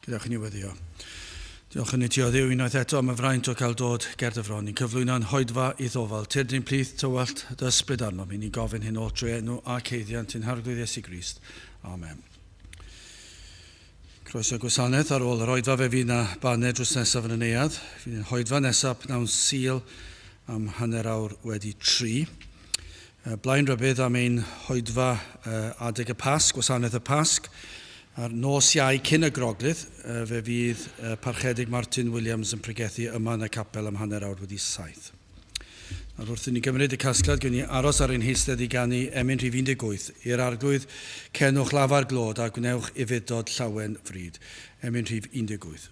Gadewch i ni weddio. Diolch yn i ti o ddiw unwaith eto am y fraint o cael dod ger dy fron. Ni'n cyflwyno'n hoedfa i ddofal. Tyrdyn plith tywallt dy ysbryd arno. Mi ni gofyn hyn o drwy enw a ceiddiant yn harglwydd Iesu Grist. Amen. Croeso gwasanaeth ar ôl yr hoedfa fe fydd na baned drws nesaf yn y neuadd. Fydd yn hoedfa nesaf pnawn Sul am hanner awr wedi 3. Blaen rybydd am ein hoedfa adeg y Pasg, gwasanaeth y Pasg. A'r nos iau cyn y groglith, fe fydd parchedig Martin Williams yn pregethu Emynau Capel am hanner awr wedi 7. Nawr wrth i ni gymryd y casgliad, gwni aros ar ein heistedd i ganu Emyn Rhif 18 i'r arglwydd cenwch lafar glod a gwnewch ifudod llawen fryd. Emyn Rhif 18.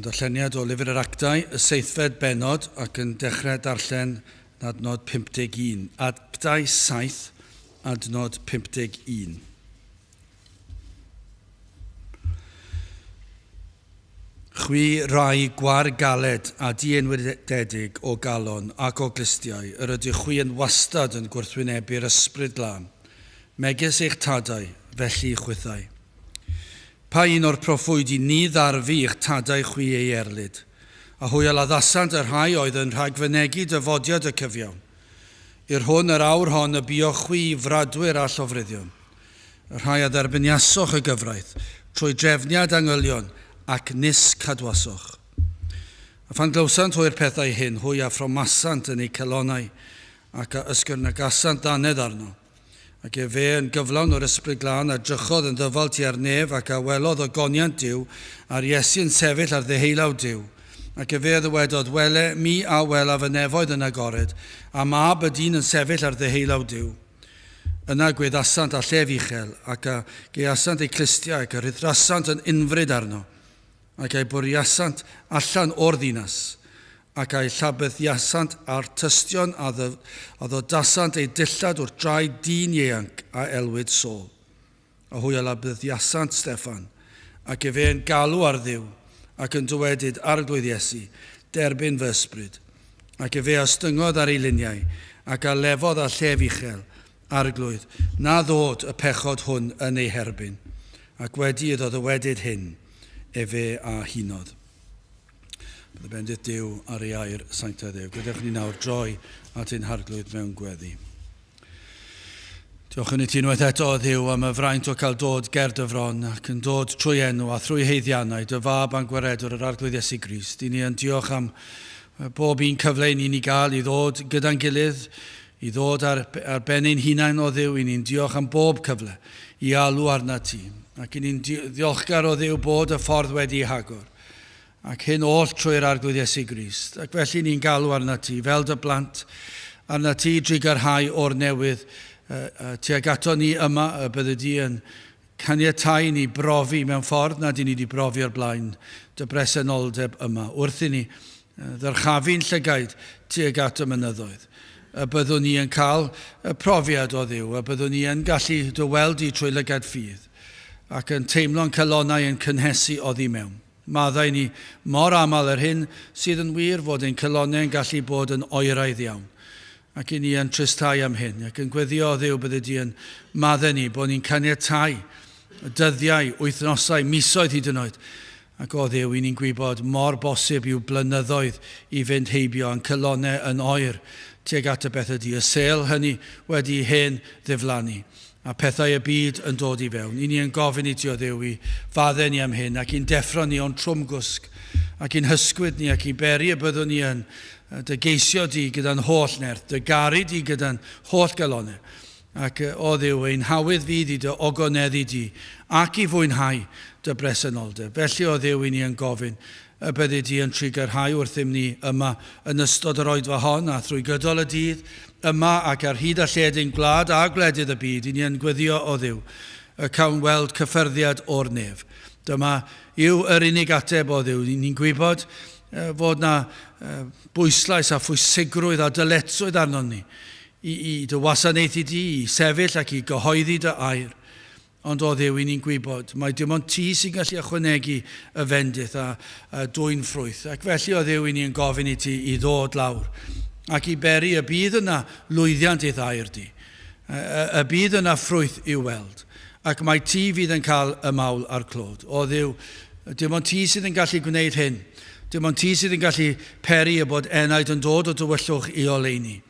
Darlleniad o lyfr yr Actau, y 7fed benod ac yn dechrau darllen adnod 51. Actau 7, adnod 51. Chwi rai Gwargaled a dienwydedig o galon ac o glistiau, yr ydy chwi yn wastad yn gwrthwynebu'r ysbryd glân. Megis eich tadau, felly chwythau. Pa un o'r proffwyd i ni ddarfu i'ch tadau chwi ei erlyd, a hwyl addasant yr rhai oedd yn rhagfynegu dyfodiad y cyfiawn. I'r hwn yr awr hon y bio chwi i fradwyr a llofruddion. Y rhai a dderbyniasoch y gyfraith, trwy drefniad angylion ac nis cadwasoch. A phan glywsant hwy'r pethau hyn, hwy a phromasant yn ei celonau, ac a ysgyrnegasant danedd arno. Ac fe yn gyflawn o'r ysbryd glân a drychodd yn ddyfal tu ar nef ac a welodd o goniant Duw a'r Iesu yn sefyll ar ddeheulaw Duw. Ac fe ddywedodd, wele mi a welaf y nefoedd yn agored, a mab y dyn yn sefyll ar ddeheulaw Duw. Yna gweddasant a llef uchel, ac a geasant ei clistiau, ac a rhythrasant yn unfryd arno, ac ei bwriasant allan o'r ddinas, ac a'i llabyddiasant a'r tystion a ddodasant ei dillad wrth draed dyn ieuanc a elwyd Saul. A hwy a labyddiasant Steffan, ac efe yn galw ar Dduw, ac yn dywedyd arglwydd Iesu, derbyn fy ysbryd, ac efe ostyngodd ar ei luniau, ac a lefodd a llef uchel, arglwydd, na ddod y pechod hwn yn ei herbyn, ac wedi iddo ddywedyd hyn, efe a hunodd. Bydd y bendith Duw ar ei air sanctau Dduw. Gadewch ni nawr droi at ein harglwydd mewn gweddi. Diolch yn i ti unwaith eto o Dduw am y fraint o cael dod ger dyfron ac yn dod trwy enw a thrwy heiddiannau dy fab a'n gwaredwr yr arglwydd Iesu Grist. I ni yn diolch am bob un cyfle i ni'n gael i ddod gyda'n gilydd, i ddod ar ben ein hunain o Dduw. I ni'n diolch am bob cyfle i alw arna ti. Ac i ni'n ddiolchgar o Dduw bod y ffordd wedi ei hagor. Ac hyn oll trwy'r arglwydd Iesu Grist. Ac felly ni'n galw arna ti, fel dy blant, arna ti drigarhau o'r newydd tuag ato ni yma y bydde di yn caniatáu ni brofi mewn ffordd nad i ni wedi brofi o'r blaen dy bresenoldeb yma. Wrth i ni ddyrchafu'n llygaid tuag at y mynyddoedd. Y byddwn ni yn cael y profiad o Dduw, y byddwn ni yn gallu dyweld i trwy lygad ffydd ac yn teimlo'n calonau yn cynhesu oddi mewn. Maddau ni mor aml yr hyn sydd yn wir fod ein calonau yn gallu bod yn oeraidd iawn. Ac i ni yn tristau am hyn, ac yn gweddio o Dduw bydde di yn maddau ni bod ni'n caniatáu dyddiau, wythnosau, misoedd hyd yn oed. Ac o Dduw, i ni'n gwybod mor bosib yw blynyddoedd i fynd heibio yn calonau yn oer tuag at y beth ydy. Y sel hynny wedi hen ddiflannu. A pethau y byd yn dod i fewn. I ni yn gofyn i ti o Dduw i faddau ni am hyn ac i'n deffro ni o'n trwmgwsg ac i'n hysgwyd ni ac i beri y byddwn ni yn dy geisio di gyda'n holl nerth, dy garu di gyda'n holl galonau. Ac o Dduw ein hawydd fydd i dy ogoneddu di ac i fwynhau dy bresenoldeb. Felly o Dduw i ni yn gofyn y bydde di yn trigarhau wrthym ni yma yn ystod yr oedfa hon a thrwy gydol y dydd yma ac ar hyd a lled ein gwlad a gwledydd y byd. I ni yn gweddio o Dduw y cawn weld cyffyrddiad o'r nef. Dyma yw yr unig ateb o Dduw. Ni'n gwybod fod na bwyslais a phwysigrwydd a dyletswydd arno ni i dy wasanaethu di, i sefyll ac i gyhoeddi dy air. Ond o Dduw, i ni'n gwybod, mae dim ond ti sy'n gallu ychwanegu y fendith a dwy'n ffrwyth. Ac felly o Dduw, i ni'n gofyn i ti i ddod lawr. Ac i beri y bydd yna lwyddiant ei ddair di. Y bydd yna ffrwyth i'w weld. Ac mae ti fydd yn cael y mawl a'r clod. O Dduw, dim ond ti sydd yn gallu gwneud hyn. Dim ond ti sydd yn gallu peri y bod enaid yn dod o dywyllwch i oleini.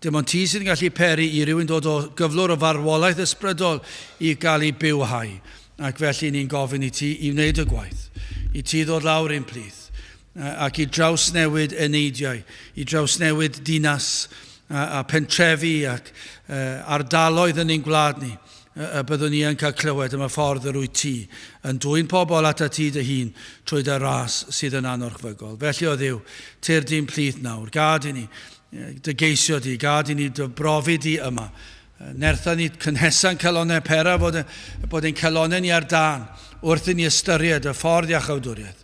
Dim ond ti sydd yn gallu peri i rywun dod o gyflwr o farwolaeth ysbrydol i gael ei bywhau. Ac felly ni'n gofyn i ti i wneud y gwaith. I ti ddod lawr ein plith. Ac i drawsnewid eneidiau, i drawsnewid dinas a pentrefi ac ardaloedd yn ein gwlad ni. Y byddwn ni yn cael clywed am y ffordd yr wyt ti yn dwy'n pobl at y ti dy hun trwy dy ras sydd yn anorchfygol. Felly o Dduw, tyr di'n plith nawr. Gad i ni dy geisio di, gad i ni dy brofi di yma. Nertha ni cynhesa'n calonau pera bod ein calonau ni ar dan wrth i ni ystyried y ffordd iachawdwriaeth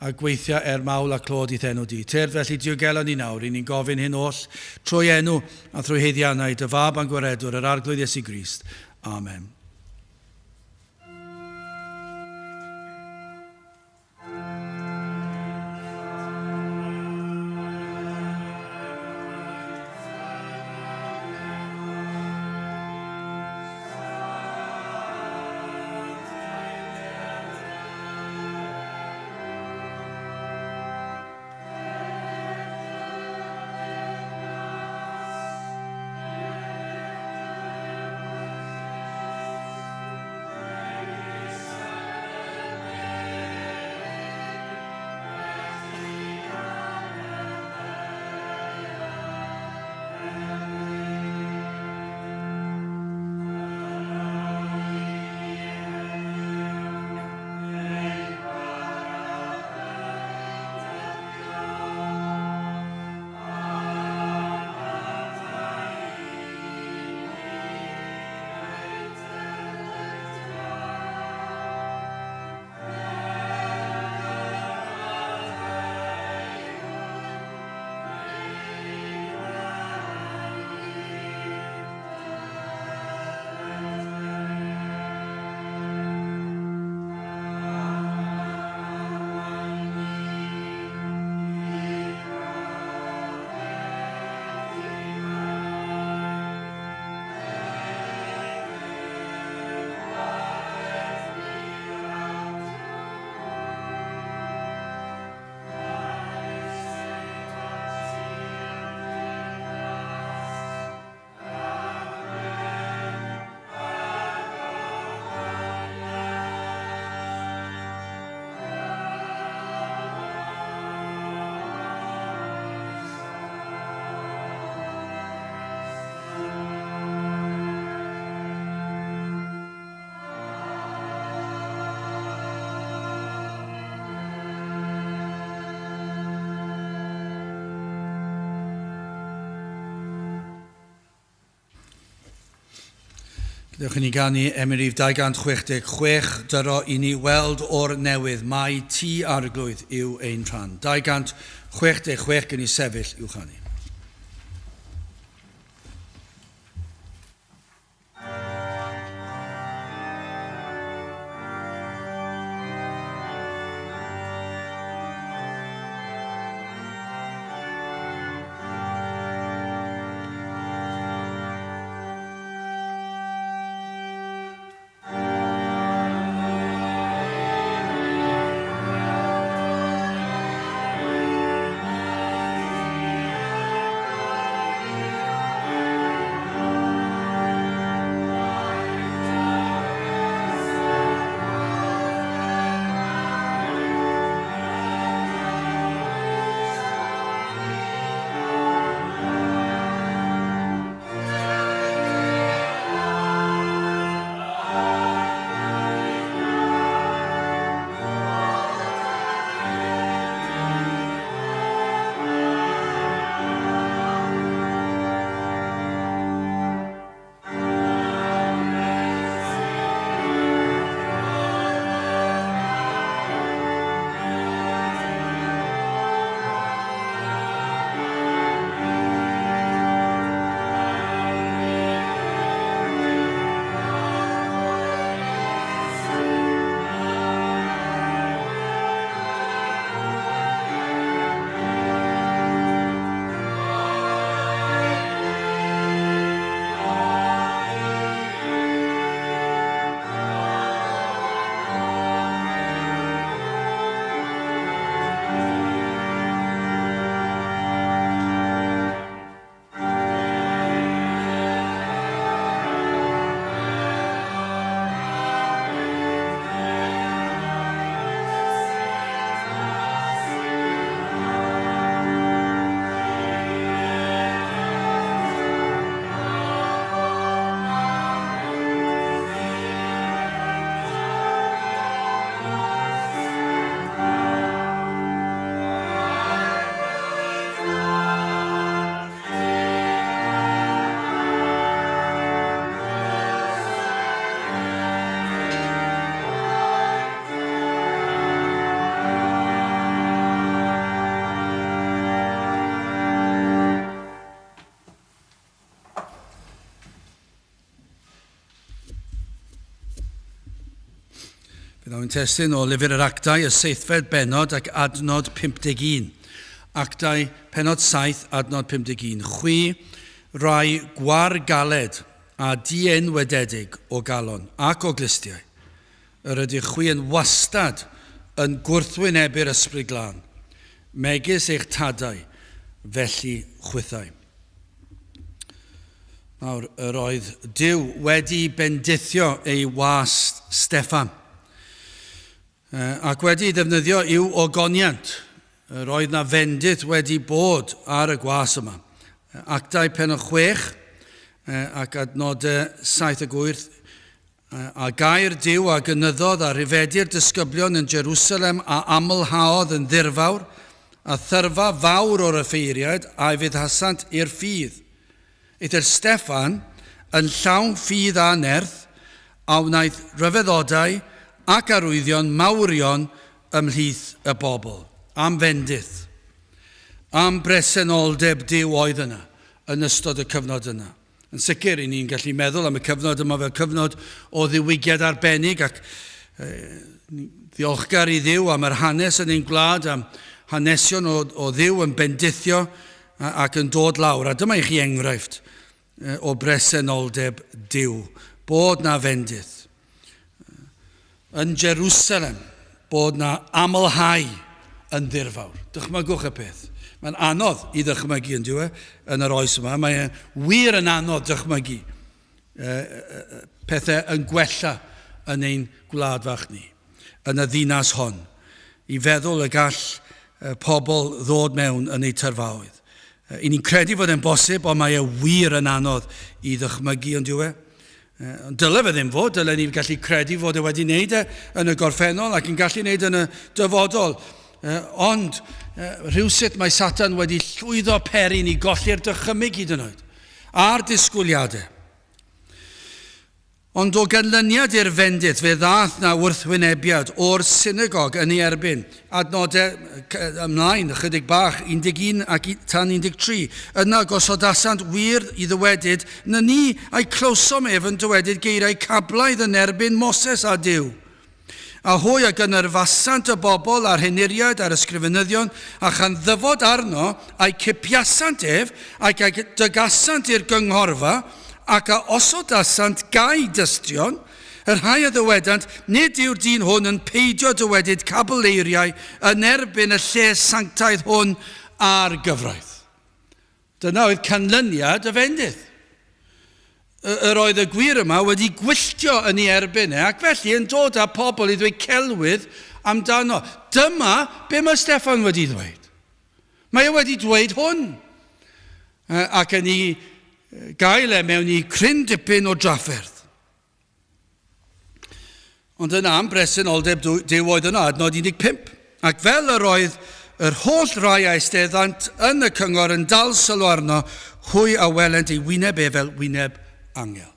a gweithio mawl a clod i ddenw di. Tyr felly diogelo ni nawr, i ni'n gofyn hyn oll trwy enw a thrwy heiddiannau dy fab a'n gwaredwr yr arglwydd Iesu Grist. Amen. Gydewch ni ganu Emynau 266 dyro I ni weld o'r newydd mae tŷ arglwydd yw ein rhan. 266 gen I sefyll i'w chanu. Byddwn testyn o lyfr yr Actau, y 7fed benod ac adnod 51. Actau, penod 7, adnod 51. Chwi rai Gwargaled a diweddedig o galon ac o glistiau. Yr ydych chwi yn wastad yn gwrthwynebu'r ysbryd glân. Megis eich tadau, felly chwythau. Nawr, yr oedd Duw wedi bendithio ei was Steffan. Ac wedi defnyddio i'w ogoniant. Yr oedd na fendith wedi bod ar y gwas yma. Actau penod 6 ac adnodau 7 a 8. A gair Duw a gynyddodd a rifedi'r disgyblion yn Jerusalem a amlhaodd yn ddirfawr a thyrfa fawr o'r effeiriad a fydd hasant i'r ffydd. Eithyr Steffan yn llawn ffydd a nerth a wnaeth ryfeddodau ac arwyddion mawrion ymhlith y bobl. Am fendith. Am bresenoldeb Duw oedd yna yn ystod y cyfnod yna. Yn sicr, i ni'n gallu meddwl am y cyfnod yma fel cyfnod o ddiwygiad arbennig ac ddiolchgar I Dduw am yr hanes yn ein gwlad, am hanesion o Dduw yn bendithio ac yn dod lawr. A dyma I chi enghraifft o bresenoldeb Duw, bod na fendith. Yn Jerusalem, bod na amlhau yn ddirfawr. Dychmygwch y peth. Mae'n anodd I ddychmygu yn diwe yn yr oes yma. Mae'n wir yn anodd dychmygu pethau yn gwella yn ein gwlad fach ni, yn y ddinas hon, I feddwl y gall pobl ddod mewn yn ei tyrfaoedd. I ni'n credu fod e'n bosib, ond mae wir yn anodd I ddychmygu yn diwe. Dyle fe ddim fod, dyle ni'n gallu credu fod wedi wneud yn y gorffennol ac yn gallu wneud yn y dyfodol. Ond rhywsut mae Satan wedi llwyddo peri ni golli'r dychymyg hyd yn oed, a'r disgwyliadau. Ond o ganlyniad i'r fendith, fe ddath na wrthwynebiad o'r synagog yn ei erbyn. Adnodau ymlaen, ychydig bach, 11 ac tan 13. Yna gosodasant wir i ddywedyd, na ni a'i clywsom ef yn dywedyd geiriau cablaidd yn erbyn Moses a Duw. A hwy ac yn yrfasant y bobl a'r heniriad a'r ysgrifenyddion a chan ddyfod arno a'i cipiasant ef ac a'i dygasant i'r gynghorfa ac a osodasant gai dystion, yr rhai a ddywedant, nid yw'r dyn hwn yn peidio dywedyd cableiriau yn erbyn y lle sanctaidd hwn a'r gyfraith. Dyna oedd canlyniad y fendith. Yr oedd y gwir yma wedi gwylltio yn ei erbyn ac felly yn dod â pobl i ddweud celwydd amdano. Dyma be mae Steffan wedi dweud. Mae e wedi dweud hwn. Ac yn ei gael e mewn i cryn dipyn o drafferth. Ond yna am bresenoldeb Duw oedd yna adnod 15. Ac fel yr oedd yr holl rai a eisteddant yn y cyngor yn dal sylw arno, hwy a welent ei wyneb e fel wyneb angel.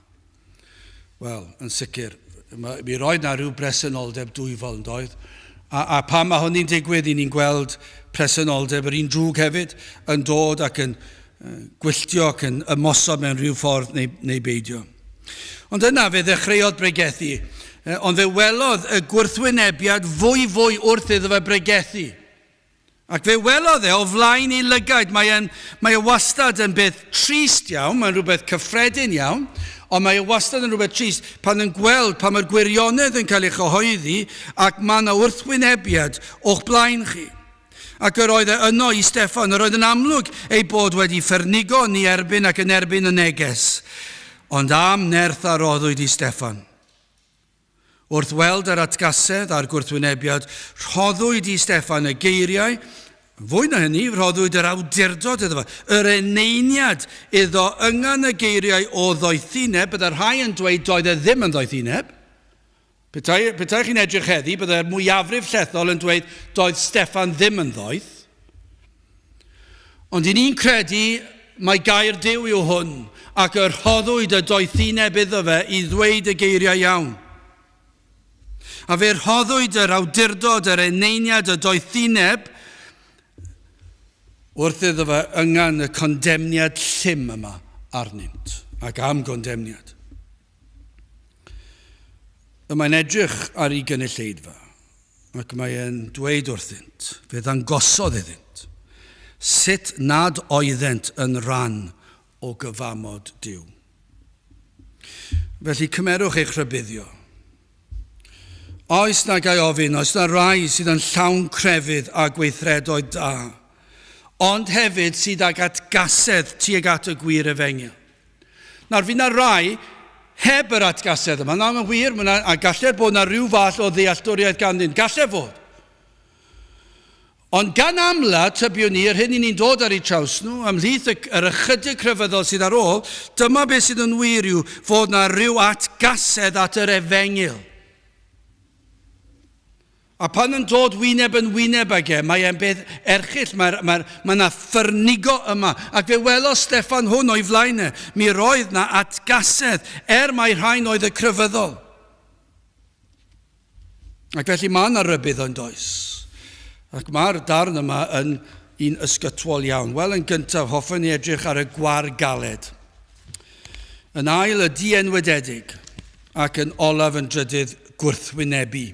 Wel, yn sicr, mi roedd na rhyw bresenoldeb dwyfol yn doedd. A pan mae hwnni'n digwydd, ni'n gweld presenoldeb yr un drwg hefyd yn dod ac yn gwylltio ac yn ymosod mewn rhyw ffordd neu beidio. Ond yna fe ddechreuodd bregethu, ond fe welodd y gwrthwynebiad fwy wrth iddo fe bregethu. Ac fe welodd e o flaen ei lygaid, mae e wastad yn beth trist iawn, mae'n rhywbeth cyffredin iawn, ond mae e wastad yn rhywbeth trist pan yn gweld pan mae'r gwirionedd yn cael ei chyhoeddi ac mae yna wrthwynebiad o'ch blaen chi. Ac yr oedd yno i Steffan, yr oedd yn amlwg ei bod wedi ffyrnigo ni erbyn ac yn erbyn y neges. Ond am nerth a roddwyd i Steffan. Wrth weld yr atgasedd a'r gwrthwynebiad, rhoddwyd i Steffan y geiriau, fwy na hynny, rhoddwyd yr awdurdod iddo fo, yr eneiniad iddo yngan y geiriau o ddoethineb, byddai'r rhai yn dweud doedd e ddim yn ddoethineb. Petai chi'n edrych heddi, byddai'r mwyafrif llethol yn dweud doedd Steffan ddim yn ddoeth. Ond i ni'n credu mae gair Duw yw hwn ac yr rhoddwyd y doethineb iddo fe i ddweud y geiriau iawn. A fe rhoddwyd yr awdurdod, yr eneiniad, y doethineb wrth iddo fe yngan y condemniad llym yma arnynt ac am gondemniad. Mae'n edrych ar ei gynulleidfa ac mae'n dweud wrthynt, fe ddangosodd iddynt, sut nad oeddent yn rhan o gyfamod Duw. Felly cymerwch eich rhybuddio. Oes na gai ofyn, oes na rai sydd yn llawn crefydd a gweithredoedd da, ond hefyd sydd ag atgasedd tuag at y gwir efengyl. Nawr, fi na rai heb yr atgasedd yma, na mae'n wir, a gallai bod na rhyw fath o ddealltwriaeth ganddyn, gallai fod. Ond gan amla, tybiwn ni, yr hyn i ni'n dod ar ei traws nhw, ymhlith yr ychydig crefyddol sydd ar ôl, dyma beth sydd yn wir yw fod na rhyw atgasedd at yr efengyl. A pan yn dod wyneb yn wyneb ag e, mae e'n beth erchill, mae yna ffyrnigo yma. Ac fe welo Steffan hwn o'i flaen e, mi roedd na atgasedd, mae rhain oedd y crefyddol. Ac felly mae yna rybydd yn does. Ac mae'r darn yma yn un ysgytwol iawn. Wel, yn gyntaf, hoffwn ni edrych ar y Gwargaled. Yn ail y dienwydedig ac yn olaf yn drydydd gwrthwynebu.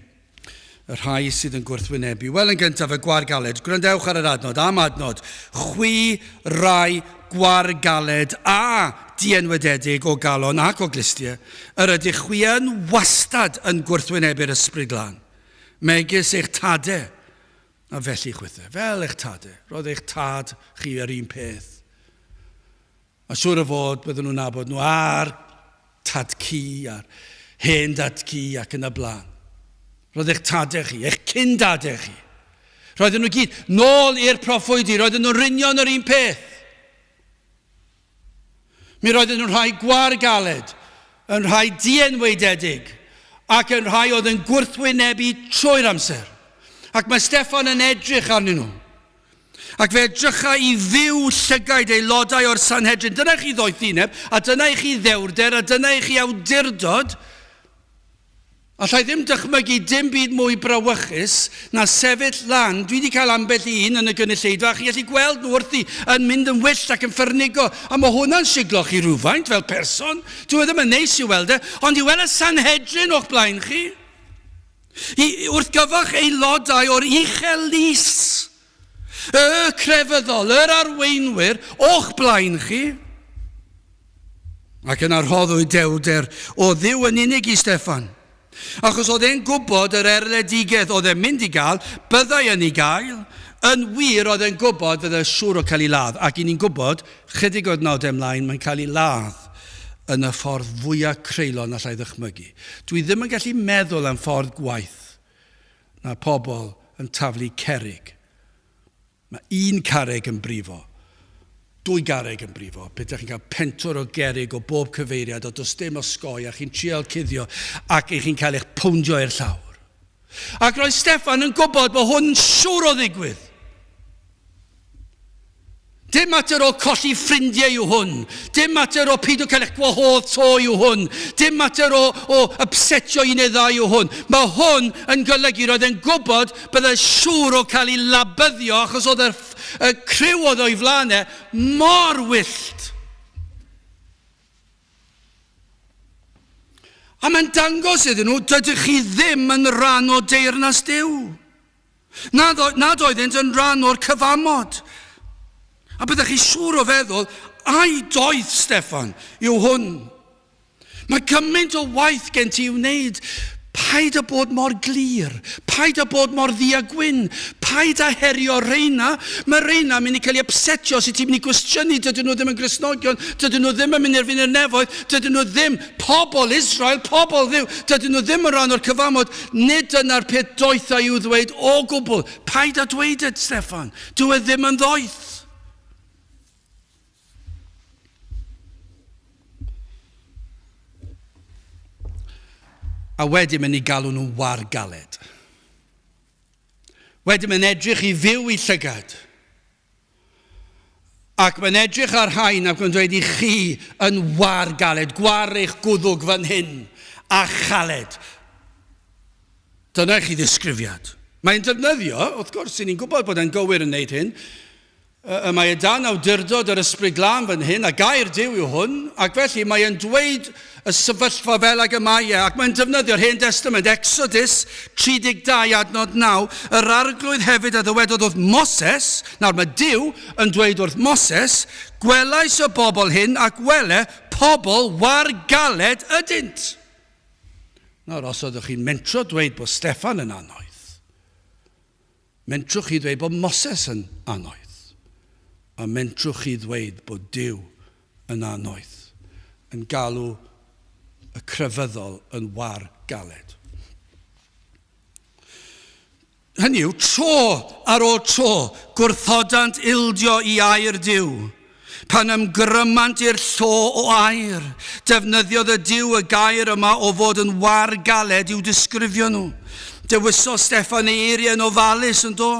Y rhai sydd yn gwrthwynebu. Wel, yn gyntaf, y Gwargaled. Gwrandewch ar yr adnod, am adnod. Chwi, rai, Gwargaled a dienwydedig o galon ac o glistiau, yr ydych chwi yn wastad yn gwrthwynebu'r ysbryd glân. Megis eich tadau. A felly chwythau, fel eich tadau. Roedd eich tad chi yr un peth. A siŵr o fod bydden nhw'n nabod nhw ar tad ci, ar hen dad ci ac yn y blaen. Roedd eich tadau chi, eich cyndadau chi. Roedden nhw gyd nôl i'r proffwydi, roedden nhw'n rynion yr un peth. Mi roedden nhw'n rhai gwargaled, yn rhai dienweidedig, ac yn rhai oedd yn gwrthwynebu trwy'r amser. Ac mae Steffan yn edrych arnyn nhw. Ac fe edrycha i fyw llygaid aelodau o'r Sanhedrin. Dyna chi ddoethineb, a dyna i chi ddewrder, a dyna i chi awdurdod, Allai ddim dychmygu dim byd mwy brawychus na sefyll lan. Dwi wedi cael ambell un yn y gynulleidfa. Chi gallu gweld nhw wrthi yn mynd yn wyllt ac yn ffyrnigo. A mae hwnna'n sigloch i rhywfaint fel person. Dwi ddim yn neis i weld e. Ond i weld y Sanhedrin o'ch blaen chi. Wrth gyfach aelodau o'r uchel lys. Y crefyddol, yr arweinwyr o'ch blaen chi. Ac yn arhoddwyd dewder o Dduw yn unig i Steffan. Achos oedd e'n gwybod yr erledigaeth oedd e'n mynd i gael, byddai yn ei gael, yn wir oedd e'n gwybod fydde siŵr o cael ei ladd. Ac i ni'n gwybod, chydig o'r nodau ymlaen, mae'n cael ei ladd yn y ffordd fwyaf creulon allai ddychmygu. Dwi ddim yn gallu meddwl am ffordd gwaith na pobl yn taflu cerrig. Mae un carreg yn brifo. 2 garreg yn brifo, pe ydych chi'n cael pentwr o gerrig o bob cyfeiriad, o does dim osgoi, a chi'n trial cuddio, ac chi'n cael eich pwndio i'r llawr. Ac roedd Steffan yn gwybod bod hwn yn siŵr o ddigwydd. Dim mater o colli ffrindiau yw hwn. Dim mater o peidio cael eich gwahodd to yw hwn. Dim mater o upsetio un neu ddau yw hwn. Mae hwn yn golygu roedd e'n gwybod bydde siŵr o cael ei labyddio achos oedd y criw oedd o'i flanau mor wyllt. A mae'n dangos iddyn nhw, dydych chi ddim yn rhan o deyrnas Duw. Nad oeddent yn rhan o'r cyfamod. A byddech chi siŵr o feddwl, ai doedd Steffan yw hwn. Mae gymaint o waith gen ti i'w wneud. Paid a bod mor glir. Paid a bod mor ddiagwyn. Paid a herio reina. Mae reina mynd i cael ei upsetio os ti'n mynd i gwestiynu. Dydyn nhw ddim yn Gristnogion. Dydyn nhw ddim yn mynd i'r funud nefoedd. Dydyn nhw ddim pobl Israel, pobl Dduw. Dydyn nhw ddim yn rhan o'r cyfamod. Nid yna'r peth doetha i'w ddweud o gwbl. Paid a dweud et, Steffan. Dwi ddim yn ddoeth. A wedyn mynd i galw nhw'n wargaled. Wedyn mynd edrych i fyw i llygad. Ac mae'n edrych ar hain ac yn dweud i chi yn wargaled, gwar eich gwddwg fan hyn, a chaled. Dyna chi ddisgrifiad. Mae'n defnyddio, wrth gwrs, ni'n gwybod bod e'n gywir yn neud hyn, mae e dan awdurdod yr ysbryd glân fan hyn, a gair Duw yw hwn, ac felly mae e'n dweud y sefyllfa fel ag y mae e, ac mae'n defnyddio'r Hen Testament, Exodus 32 adnod 9, yr arglwydd hefyd a ddywedodd wrth Moses, nawr mae Duw yn dweud wrth Moses, gwelais y bobl hyn ac wele pobl wargaled ydynt. Nawr, os oeddech chi'n mentro dweud bod Steffan yn anoeth, mentrwch chi dweud bod Moses yn anoeth. A mentrwch chi ddweud bod Duw yn anoeth, yn galw y crefyddol yn wargaled. Hynny yw, tro ar ôl tro, gwrthodant ildio i air Duw, pan ymgrymant i'r llo o air, defnyddiodd y Duw y gair yma o fod yn wargaled i'w disgrifio nhw. Dewiso Steffan ei eiriau yn ofalus yn do.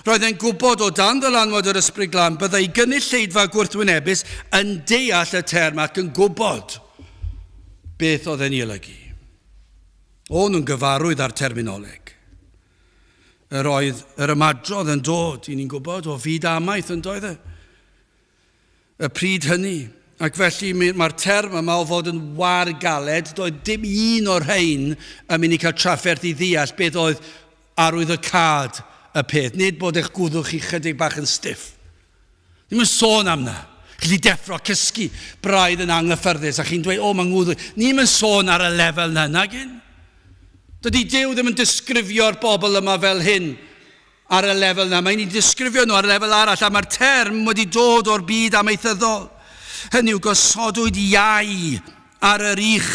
Roedd e'n gwybod o dan ddylanwad yr ysbryd glân byddai gynulleidfa gwrthwynebus yn deall y term ac yn gwybod beth oedd e'n ei olygu. O'n nhw'n gyfarwydd ar terminoleg. Yr oedd yr ymadrodd yn dod, i ni'n gwybod, o fyd amaeth yn doedd e. Y pryd hynny. Ac felly mae'r term yma o fod yn wargaled, doedd dim un o'r rhain yn mynd i cael trafferth i ddeall beth oedd arwydd y cad y peth, nid bod eich gwddwch chi chydig bach yn stiff. Ddim yn sôn am na. Chi'n deffro cysgu braidd yn anghyffyrddus a chi'n dweud, o, mae'n ngwddwch. Ddim yn sôn ar y lefel na, nagyn. Dydy Duw ddim yn disgrifio'r bobl yma fel hyn ar y lefel na. Mae'n disgrifio nhw ar y lefel arall, a mae'r term wedi dod o'r byd amaethyddol. Hynny yw gosodwyd iau ar yr ich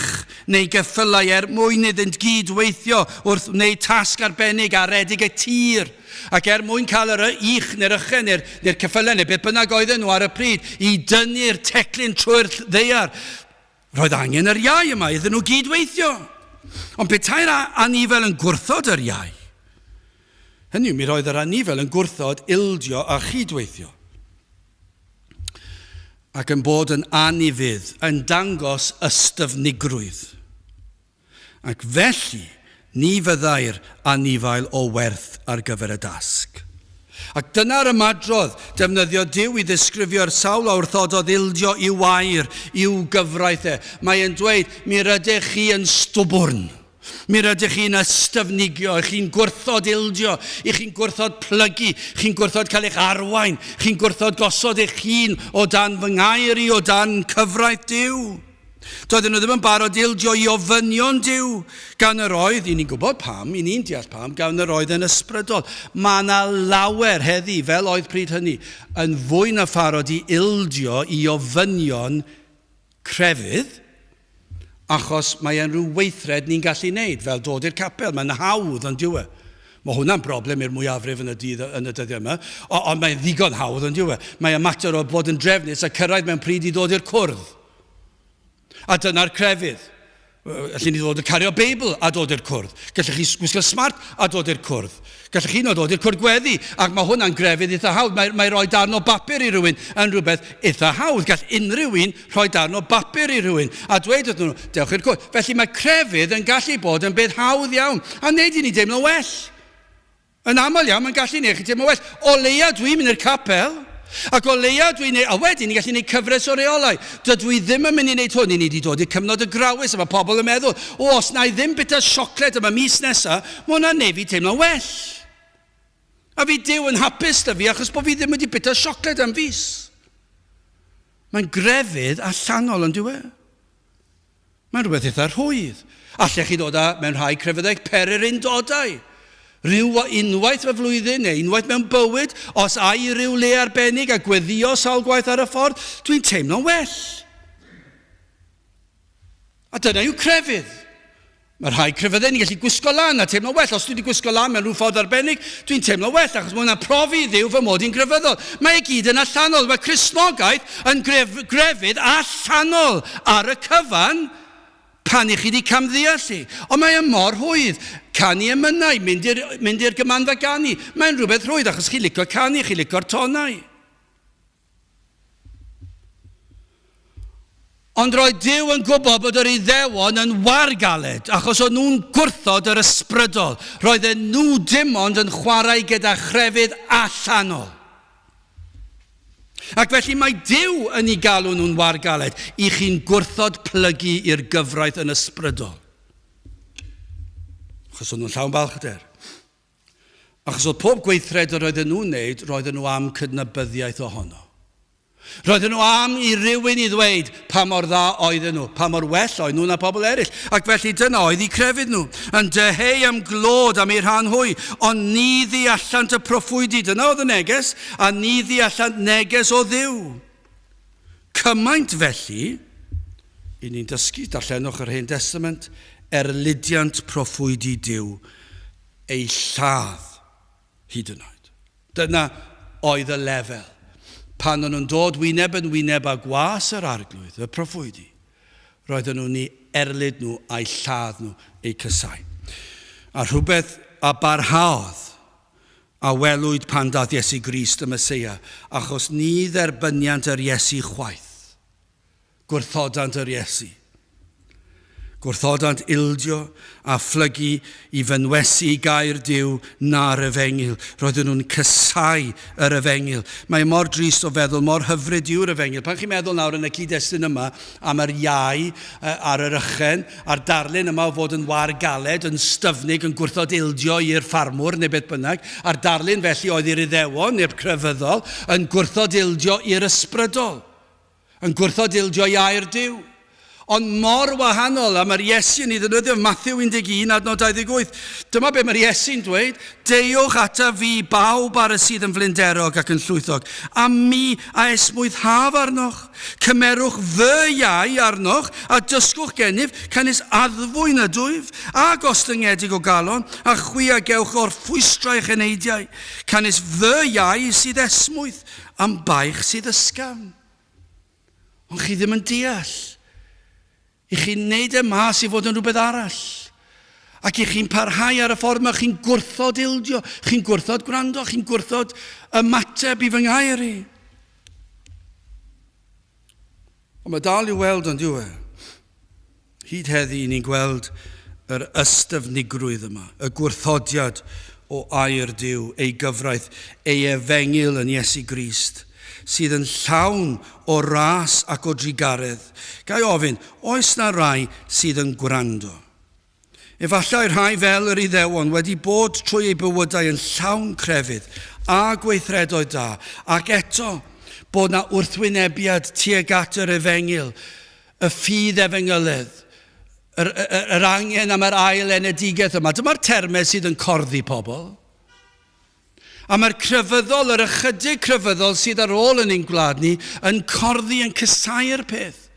neu geffylau mwyn iddynt gydweithio wrth wneud tasg arbennig a redig y tir. Ac mwyn cael yr ich neu'r ychen neu'r ceffylau neu beth bynnag oedden nhw ar y pryd i dynnu'r teclyn trwy'r ddeiar. Roedd angen yr iau yma iddyn nhw gydweithio. Ond petai'r anifel yn gwrthod yr iau. Hynny yw, mi roedd yr anifel yn gwrthod ildio a chydweithio. Ac yn bod yn anifydd yn dangos ystyfnigrwydd. Ac felly, Ni fyddai'r anifail o werth ar gyfer y dasg. Ac dyna'r ymadrodd defnyddio Duw i ddisgrifio'r sawl o wrthododd ildio i wair, i'w gyfraith e. Mae e'n dweud, mi rydych chi yn stwbwrn. Mi rydych chi'n ystyfnigio, chi'n gwrthod ildio, chi'n gwrthod plygu, chi'n gwrthod cael eich arwain, chi'n gwrthod gosod eich hun o dan fy ngair i, o dan cyfraith Duw. Doedden nhw ddim yn barod ildio i ofynion Duw, gan yr oedd, i ni'n gwybod pam, i ni'n deall pam, gan yr oedd yn ysbrydol. Mae yna lawer heddi, fel oedd pryd hynny, yn fwy na pharod i ildio i ofynion crefydd, achos mae e'n rhyw weithred ni'n gallu wneud, fel dod i'r capel, mae'n hawdd yn diwe. Mae hwnna'n broblem i'r mwyafrif yn y dyddiau yma, ond mae'n ddigon hawdd yn diwe. Mae'n mater o bod yn drefnus a cyrraedd mewn pryd i dod i'r cwrdd. A dyna'r crefydd. Gallwn ni ddod yn cario Beibl a dod i'r cwrdd. Gallwch chi gwisgo smart a dod i'r cwrdd. Gallwch chi dod i'r cwrdd gweddi, ac mae hwnna'n grefydd eitha hawdd. Mae rhoi darn o bapur i rywun yn rhywbeth eitha hawdd. Gall unrhyw un rhoi darn o bapur i rywun. A dweud wrthyn nhw, dewch i'r cwrdd. Felly mae crefydd yn gallu bod yn beth hawdd iawn. A wneud i ni deimlo well. Yn aml iawn, mae'n gallu wneud chi deimlo well. O leia dwi'n mynd i'r capel. Ac o leia dwi'n neud, a wedyn ni'n gallu neud cyfres o reolau. Dydw i ddim yn mynd i wneud hwn, i ni wedi dod i'r cyfnod y grawys, a mae pobl yn meddwl, os na i ddim bita siocled yma mis nesaf, mae hwnna'n neud fi teimlo well. A fi Duw yn hapus da fi, achos bod fi ddim wedi bita siocled am fus. Mae'n grefydd allanol yn diwe. Mae'n rhywbeth eitha rhwydd. Allech chi ddod â mewn rhai crefyddau peryr undodau. Unwaith y flwyddyn neu unwaith mewn bywyd, os a i ryw le arbennig a gweddio sawl gwaith ar y ffordd, dwi'n teimlo'n well. A dyna yw crefydd. Mae rhai crefyddau ni'n gallu gwisgo lan a teimlo well. Os dwi wedi gwisgo lan mewn rhyw ffordd arbennig, dwi'n teimlo well, achos mae hwnna'n profi Dduw fy mod i'n grefyddol. Mae gyd yn allanol. Mae Cristnogaeth yn grefydd allanol ar y cyfan pan i chi wedi camddeallu. Ond mae mor hwydd. Canu emynau, mynd i'r gymanfa ganu. Mae'n rhywbeth rhwydd, achos chi licio canu, chi licio'r tonau. Ond roedd Duw yn gwybod bod yr Iddewon yn wargaled, achos o'n nhw'n gwrthod yr ysbrydol. Roedden nhw dim ond yn chwarae gyda chrefydd allanol. Ac felly mae Duw yn ei galw nhw'n wargaled, i chi'n gwrthod plygu i'r gyfraith yn ysbrydol. Achos o'n nhw'n llawn balchder. Achos oedd pob gweithred yr oedden nhw'n wneud, roedden nhw am cydnabyddiaeth ohono. Roedden nhw am i rywun i ddweud pa mor dda oedden nhw, pa mor well oedden nhw na pobl eraill. Ac felly dyna oedd eu crefydd nhw. Yn deheu am glod am ei rhan hwy, ond ni ddeallant y proffwydi. Dyna oedd y neges, a ni ddeallant neges o Dduw. Cymaint felly, i ni'n dysgu, darllenwch yr Hen Testament, erludiant proffwydi Duw, ei lladd hyd yn oed. Dyna oedd y lefel. Pan o'n nhw'n dod wyneb yn wyneb a gwas yr arglwydd, y proffwydi, roedden nhw'n ei erlyd nhw a'i lladd nhw eu cysau. A rhywbeth a barhaodd a welwyd pan dath Iesu Grist y Meseia, achos ni dderbyniant yr Iesu chwaith, gwrthodant yr Iesu. Gwrthodant ildio a phlygu i fynwesu gair Duw na'r efengil. Roedden nhw'n cysau yr efengil. Mae mor drist o feddwl, mor hyfryd yw'r efengil. Pan chi'n meddwl nawr yn y cyd-destun yma am yr iau ar yr ychen, a'r darlun yma o fod yn wargaled, yn styfnig, yn gwrthod ildio i'r ffarmwr neu beth bynnag, a'r darlun felly oedd i'r Iddewon neu'r crefyddol, yn gwrthod ildio i'r ysbrydol, yn gwrthod ildio i air Duw. Ond mor wahanol, a mae'r Iesu yn ei ddefnyddio Mathew 11, adnod 28. Dyma be mae'r Iesu'n dweud, deuwch ata fi bawb ar y sydd yn flinderog ac yn llwythog, a mi a esmwythaf arnoch. Cymerwch fy iau arnoch, a dysgwch gennyf, cynnes addfwyn y dwyf, a gostyngedig o galon, a chwi a gewch o'r ffwystrau'ch eneidiau. Cynnes fy iau sydd esmwyth, am baich sydd ysgafn. Ond chi ddim yn deall. I chi'n neud e mas i fod yn rhywbeth arall. Ac i chi'n parhau ar y ffordd yma, chi'n gwrthod ildio, chi'n gwrthod gwrando, chi'n gwrthod ymateb i fy ngair i. Ond mae dal i weld yn diwe. Hyd heddi ni'n gweld yr ystyfnigrwydd yma, y gwrthodiad o air Duw, ei gyfraith, ei efengil yn Iesu Grist, sydd yn llawn o ras ac o drigaredd. Gai ofyn, oes na rai sydd yn gwrando? Efallai rhai fel yr Iddewon wedi bod trwy eu bywydau yn llawn crefydd a gweithredoedd da, ac eto bod na wrthwynebiad tuag at yr efengil, y ffydd efengylydd, yr angen am yr ail enedigaeth yma. Dyma'r termau sydd yn corddi pobl. A mae'r crefyddol, yr ychydig crefyddol sydd ar ôl yn ein gwlad ni, yn corddi yn cysau'r peth.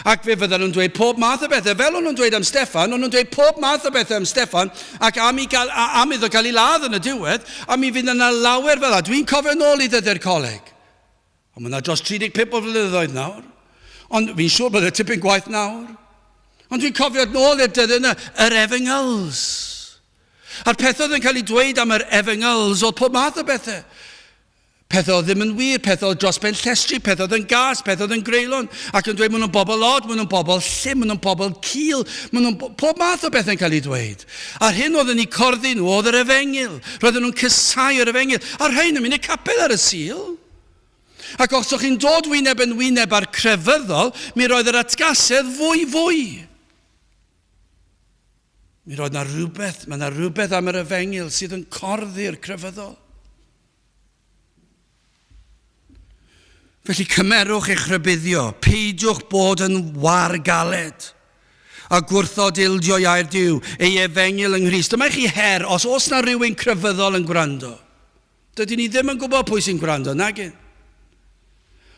Ac fe fydden nhw'n dweud pob math o bethau, fel o'n nhw'n dweud am Steffan, o'n nhw'n dweud pob math o bethau am Steffan, ac am iddo gael ei ladd yn y diwedd, a mi fydd yna lawer fel yna. Dwi'n cofio nôl i ddyddiau'r coleg. Ond mae yna dros 35 o flynyddoedd nawr. Ond fi'n siŵr bod y tipyn gwaith nawr. Ond dwi'n cofio nôl i'r dyddiau yna, yr efengyls. A'r pethau oedd yn cael ei dweud am yr efengyls oedd pob math o bethau. Pethau ddim yn wir, pethau dros ben llestri, pethau yn gas, pethau yn greulon. Ac yn dweud, maen nhw'n bobl od, maen nhw'n bobl llym, maen nhw'n bobl cil, maen nhw'n pob math o bethau'n cael ei dweud. A'r hyn oedd yn ei corddi nhw, oedd yr efengil. Roedden nhw'n cysau yr efengil. A'r rhain yn mynd i capel ar y sil. Ac os o'ch chi'n dod wyneb yn wyneb ar crefyddol, mi roedd yr atgasedd fwy. Mi roedd na rhywbeth, mae na rhywbeth am yr efengil sydd yn corddi'r crefyddol. Felly cymerwch eich rybuddio, peidiwch bod yn wargaled a gwrthod ildio i'r Duw, ei efengil yng Nghrist. Dyma chi her, os oes na rhywun crefyddol yn gwrando. Dydyn ni ddim yn gwybod pwy sy'n gwrando, nag yn.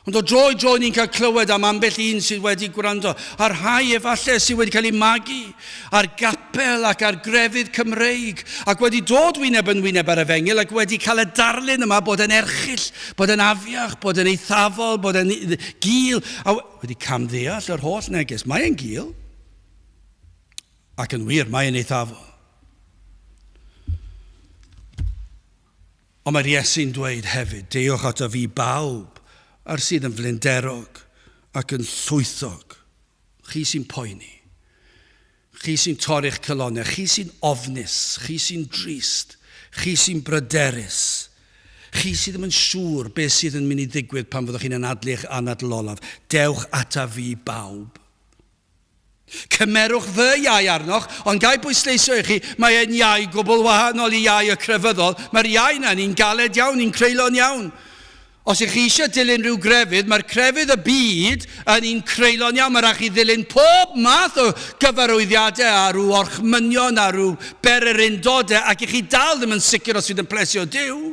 Ond o dro ni'n cael clywed am ambell un sydd wedi gwrando. A'r rhai efallai sydd wedi cael ei magu ar gapel ac ar grefydd Cymreig. Ac wedi dod wyneb yn wyneb ar efengil ac wedi cael y darlun yma bod yn erchill, bod yn afiach, bod yn eithafol, bod yn gil. A wedi camddeall yr holl neges. Mae'n gil. Ac yn wir, mae'n eithafol. Ond mae'r Iesu'n dweud hefyd, dewch ato fi bawb, ar sydd yn flinderog ac yn llwythog. Chi sy'n poeni. Chi sy'n torri'ch cylonau. Chi sy'n ofnus. Chi sy'n drist. Chi sy'n bryderus. Chi sydd ddim yn siŵr beth sydd yn mynd i ddigwydd pan fyddwch chi'n anadlu'ch anadl olaf. Dewch ata fi bawb. Cymerwch fy iau arnoch, ond gai bwysleisio i chi, mae e'n iau gwbl wahanol i iau y crefyddol. Mae'r iau na ni'n galed iawn, ni'n creulon iawn. Os ych chi eisiau dilyn rhyw grefydd, mae'r crefydd y byd yn un creulon iawn. Mae'n rhaid i ddilyn pob math o gyfarwyddiadau a rhyw orchmynion a rhyw bererindodau ac ych chi dal ddim yn sicr os fydd yn plesio Duw.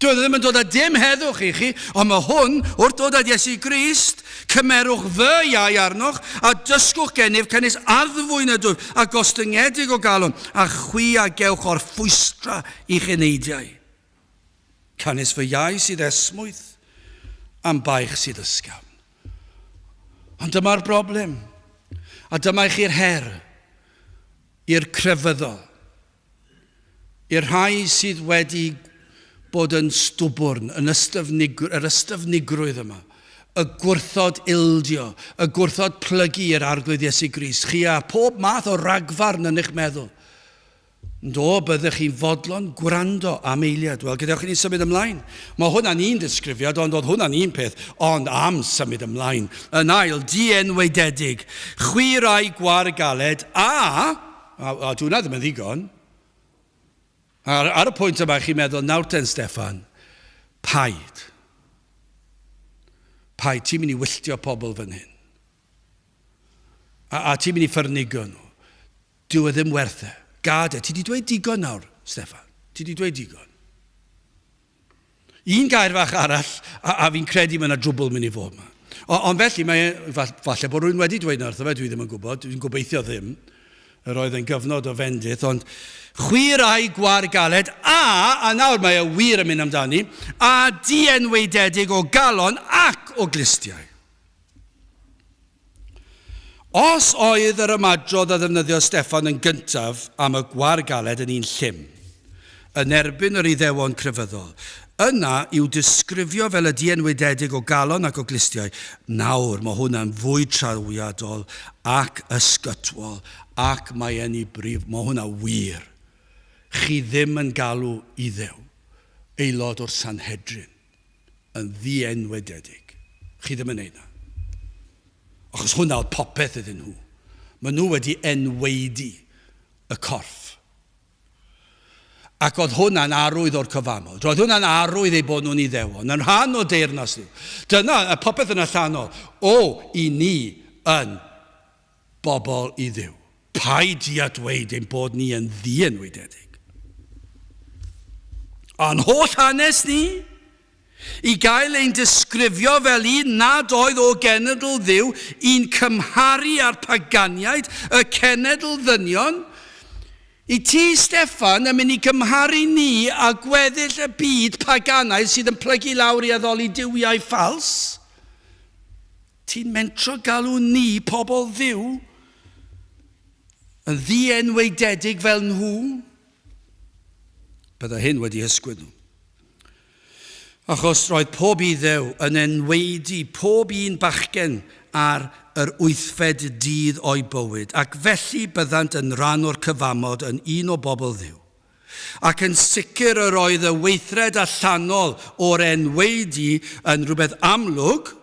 Doedd ddim yn dod â dim heddwch i chi, ond mae hwn, wrth dod â Iesu Grist, cymerwch fy iau arnoch a dysgwch gennyf cynnes arddfwyn y dwr a gostyngedig o galon a chwi a gewch o'r ffwystra i'ch eneidiau. Canis fy iau sydd esmwyth am baich sydd ysgafn. Ond dyma'r broblem. A dyma chi'r her i'r crefyddol. I'r rhai sydd wedi bod yn stwbwrn, yr ystyfnigrwydd yma. Y gwrthod ildio, y gwrthod plygu i'r arglwydd Iesu Grist. Chi a pob math o ragfarn yn eich meddwl. Do, byddwch chi'n fodlon gwrando am eiliad. Wel, gadewch chi'n symud ymlaen. Mae hwnna'n un disgrifiad, ond oedd hwnna'n un peth, ond am symud ymlaen. Yn ail, dienwededig, chwarae gwargaled a hwnna ddim yn ddigon. Ar y pwynt yma, chi'n meddwl, nawr ten Steffan, paid. Paid, ti'n mynd i wylltio pobl fan hyn. A ti'n mynd i ffyrnigo nhw. Dyw e ddim werth e. Gad e. Ti di dweud digon nawr, Steffan. Ti di dweud digon. Un gair fach arall, a fi'n credu mae'n drwbl mynd i fod yma. Ond felly, falle bod rhywun wedi dweud nawr, dwi ddim yn gwybod, dwi'n gobeithio ddim. Yr oedd yn gyfnod o fendith, ond chwarae gwargaled a nawr mae e wir yn mynd amdani, a dienwededig o galon ac o glistiau. Os oedd yr ymadrodd a ddefnyddio Steffan yn gyntaf am y gwargaled yn un llym, yn erbyn yr Iddewon crefyddol, Yna i'w disgrifio fel y dienwydedig o galon ac o glistiau. Nawr, mae hwnna'n fwy trawiadol ac ysgytwol ac mae yn ei brif. Mae hwnna wir. Chi ddim yn galw I Dduw aelod o'r Sanhedrin yn dienwydedig. Chi ddim yn ei na. Achos hwnna oedd popeth iddyn nhw. Maen nhw wedi enweidi y corff. Ac oedd hwnna'n arwydd o'r cyfamod. Roedd hwnna'n arwydd ei bod nhw'n Iddewon. Yn rhan o deyrnas nhw. Dyna y popeth yn allanol. I ni yn bobl I Dduw. Paid I adweud ein bod ni yn ddienwydedig. A'n holl hanes ni I gael ein disgrifio fel un nad oedd o genedl Dduw, un cymharu ar paganiaid, y cenedl ddynion. I ti, Steffan, yn mynd I gymharu ni a gweddill y byd paganaidd sydd yn plygu lawr I addoli diwiau ffals. Ti'n mentro galw ni, pobl Dduw, yn ddienwydedig fel nhw? Bydda hyn wedi hysgwyd nhw. Achos roedd pob Iddew yn enweidi pob un bachgen ar yr wythfed dydd o'i bywyd, ac felly byddant yn rhan o'r cyfamod yn un o bobl Dduw. Ac yn sicr yr oedd y weithred allanol o'r enweidi yn rhywbeth amlwg,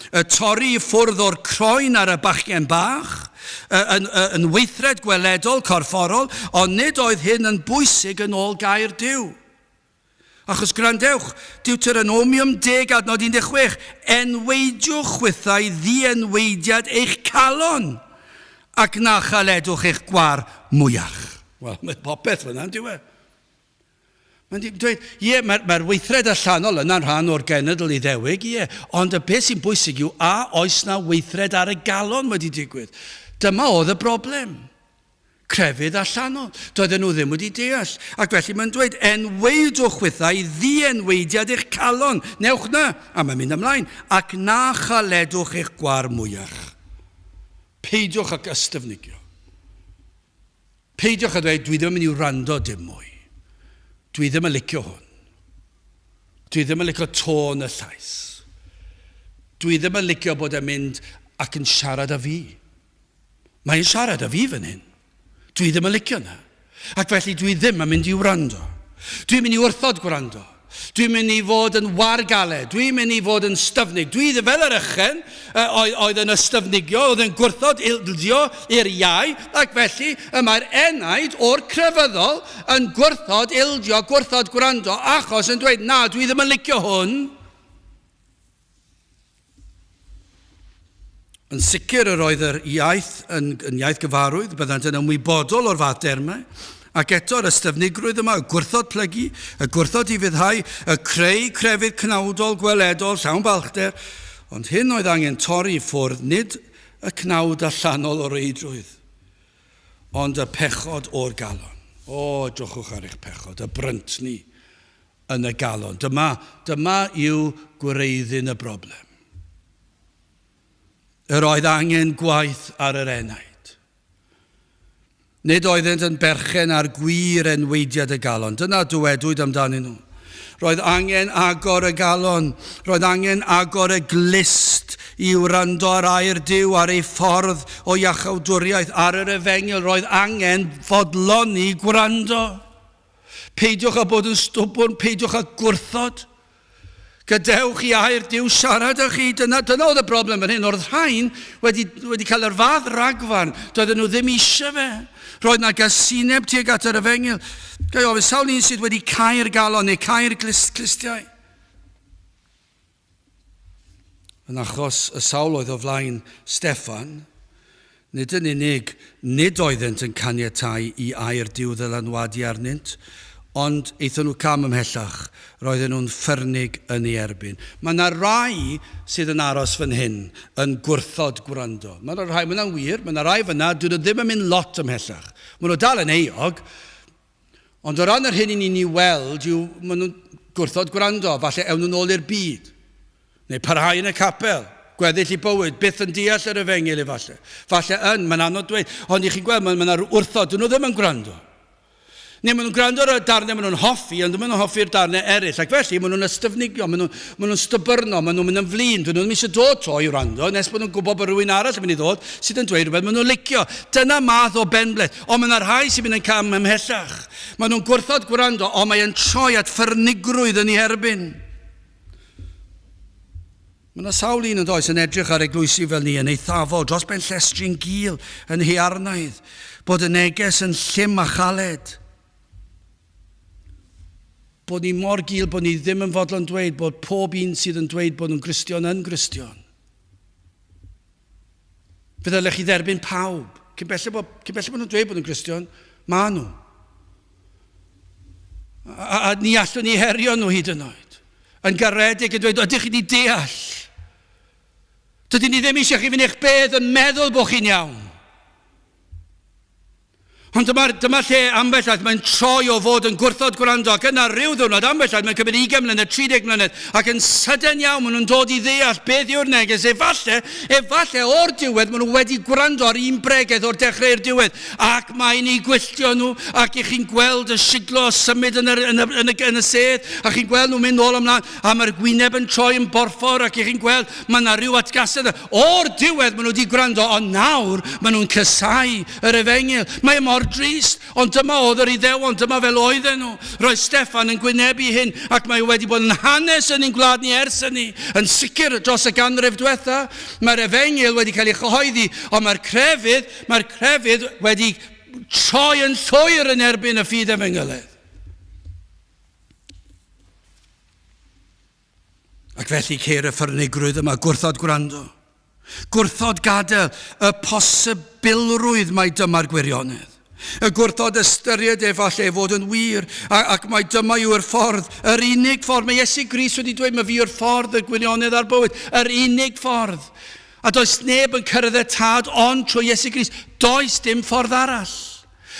y torri I ffwrdd o'r croen ar y bachgen bach, yn weithred gweledol, corfforol, ond nid oedd hyn yn bwysig yn ôl gair Duw. Achos grandewch, Deuteronomium 10 adnod 16, enweidiwch chwythau ddienweidiad eich calon, ac na chaledwch eich gwar mwyach. Wel, mae popeth fyna'n diwe. Mae'n dweud, mae'r weithred allanol yna'n rhan o'r genedl Iddewig, ond y beth sy'n bwysig yw, oes na weithred ar y galon wedi digwydd. Dyma oedd y broblem. Crefydd allanol. Doedden nhw ddim wedi deall. Ac felly mae'n dweud, enweidwch chwythau ddienweidiad eich calon. Newch na, a mae'n mynd ymlaen, ac na chaledwch eich gwar mwyach. Peidiwch ac ystafnigio. Peidiwch a dweud, dwi ddim yn mynd I wrando dim mwy. Dwi ddim yn licio hwn. Dwi ddim yn licio tôn y llais. Dwi ddim yn licio bod yn mynd ac yn siarad â fi. Mae'n siarad â fi fan hyn. Dwi ddim yn licio na. Ac felly dwi ddim yn mynd I wrando. Dwi'n mynd I wrthod gwrando. Dwi'n mynd I fod yn wargaled. Dwi'n mynd I fod yn styfnig. Dwi ddim fel yr ychen oedd yn ystafnigio, oedd yn gwrthod ildio i'r iau, ac felly mae'r enaid o'r crefyddol yn gwrthod ildio, gwrthod gwrando, achos yn dweud, na, dwi ddim yn licio hwn. Yn sicr yr oedd yr iaith yn iaith gyfarwydd, byddant yn ymwybodol o'r fath dermau, ac eto'r ystyfnigrwydd yma, y gwrthod plygu, y gwrthod I fyddhau, y creu crefydd cnawdol, gweledol, llawn balchder, ond hyn oedd angen torri I ffwrdd nid y cnawd allanol o'r reidrwydd, ond y pechod o'r galon. Drwchwch ar eich pechod, y brynt ni yn y galon. Dyma yw gwreiddyn y broblem. Yr oedd angen gwaith ar yr enaid. Nid oeddent yn berchen ar gwir enweidiad y galon. Dyna dywedwyd amdanyn nhw. Roedd angen agor y galon. Roedd angen agor y glist I wrando ar air Duw ar ei ffordd o iachawdwriaeth ar yr efengil. Roedd angen fodloni gwrando. Peidiwch a bod yn stwbwn, peidiwch a gwrthod. Gadewch I air Duw siarad â chi. Dyna oedd y broblem yn hyn. Oedd rhain wedi cael yr fath ragfarn. Doedden nhw ddim eisiau fe. Roedd na gasineb tuag at yr efengil. Gai ofyn, sawl un sydd wedi cael galon neu cael clistiau? Yn achos y sawl oedd o flaen Steffan, nid yn unig, nid oeddent yn caniatáu I air Duw ddylanwadu arnynt, ond eithon nhw cam ymhellach, roedden nhw'n ffyrnig yn ei erbyn. Mae yna rai sydd yn aros fan hyn yn gwrthod gwrando. Mae yna rai, mae yna'n wir, mae yna rai fyna, dyn nhw ddim yn mynd lot ymhellach. Mae nhw dal yn eog, ond o ran yr hyn I ni'n ei weld, mae nhw'n gwrthod gwrando, falle ewn nhw'n ôl i'r byd. Neu parhau yn y capel, gweddill I bywyd, byth yn deall yr efengil efallai. Falle yn, mae'n anodd dweud, ond I chi'n gweld, mae yna wrthod, dyn nhw ddim yn gwrando. Neu maen nhw'n gwrando ar y darnau maen nhw'n hoffi, ond maen nhw'n hoffi'r darnau eraill. Ac felly, maen nhw'n ystafnigio, maen nhw'n stybyrno, maen nhw'n mynd yn flin. Dyn nhw'n ddim eisiau dod to i wrando, nes bod nhw'n gwybod bod rhywun arall yn mynd i ddod, sydd yn dweud rhywbeth, maen nhw'n licio. Dyna math o benbleth. Ond maen nhw'n rhai sy'n mynd yn cam ymhellach. Maen nhw'n gwrthod gwrando, ond mae'n troi at ffyrnigrwydd yn ei herbyn. Mae yna sawl un yn does yn edrych ar eglwysi fel ni yn eithafol, dros ben llestri'n gul, yn hiarnaidd, bod y neges yn llym a chaled. Bod ni mor gul bod ni ddim yn fodlon dweud bod pob un sydd yn dweud bod nhw'n Gristion yn Gristion. Fe ddylech chi dderbyn pawb. Cyn belled bod nhw'n dweud bod nhw'n Gristion, ma nhw. A ni allwn ni herio nhw hyd yn oed. Yn garedig yn dweud, ydych chi wedi deall. Dydyn ni ddim eisiau chi fynd eich bedd yn meddwl bod chi'n iawn. Ond dyma lle ambell aeth mae'n troi o fod yn gwrthod gwrando ac yna rhyw ddiwrnod ambell aeth mae'n cymryd 20 mlynedd, 30 mlynedd ac yn sydyn iawn maen nhw'n dod i ddeall beth yw'r neges efallai o'r diwedd maen nhw wedi gwrando ar un bregeth o'r dechrau'r diwedd ac mae'n ei gwylltio nhw ac chi'n gweld y siglo symud yn y sedd a chi'n gweld nhw'n mynd nôl ymlaen a mae'r gwyneb yn troi yn borffor ac chi'n gweld mae yna rhyw atgasedd o'r diwedd maen nhw wedi gwrando ond nawr maen nhw'n cysau yr efengyl. Mae mor drist, ond dyma oedd yr Iddewon, dyma fel oedden nhw. Roedd Steffan yn gwynebu hyn, ac mae wedi bod yn hanes yn ein gwlad ni ers hynny. Yn sicr dros y ganrif diwetha, mae'r efengyl wedi cael ei chyhoeddi, ond mae'r crefydd wedi troi yn llwyr yn erbyn y ffydd efengylau. Ac felly ceir y ffyrnigrwydd yma, gwrthod gwrando. Gwrthod gadael y posibilrwydd mae dyma'r gwirionedd. Y gwrthod ystyried efallai fod yn wir ac mae dyma yw'r ffordd, yr unig ffordd. Mae Iesu Grist wedi dweud mae fi yw'r ffordd y gwirionedd a'r bywyd, yr unig ffordd. A does neb yn cyrraedd y tad ond trwy Iesu Grist. Does dim ffordd arall.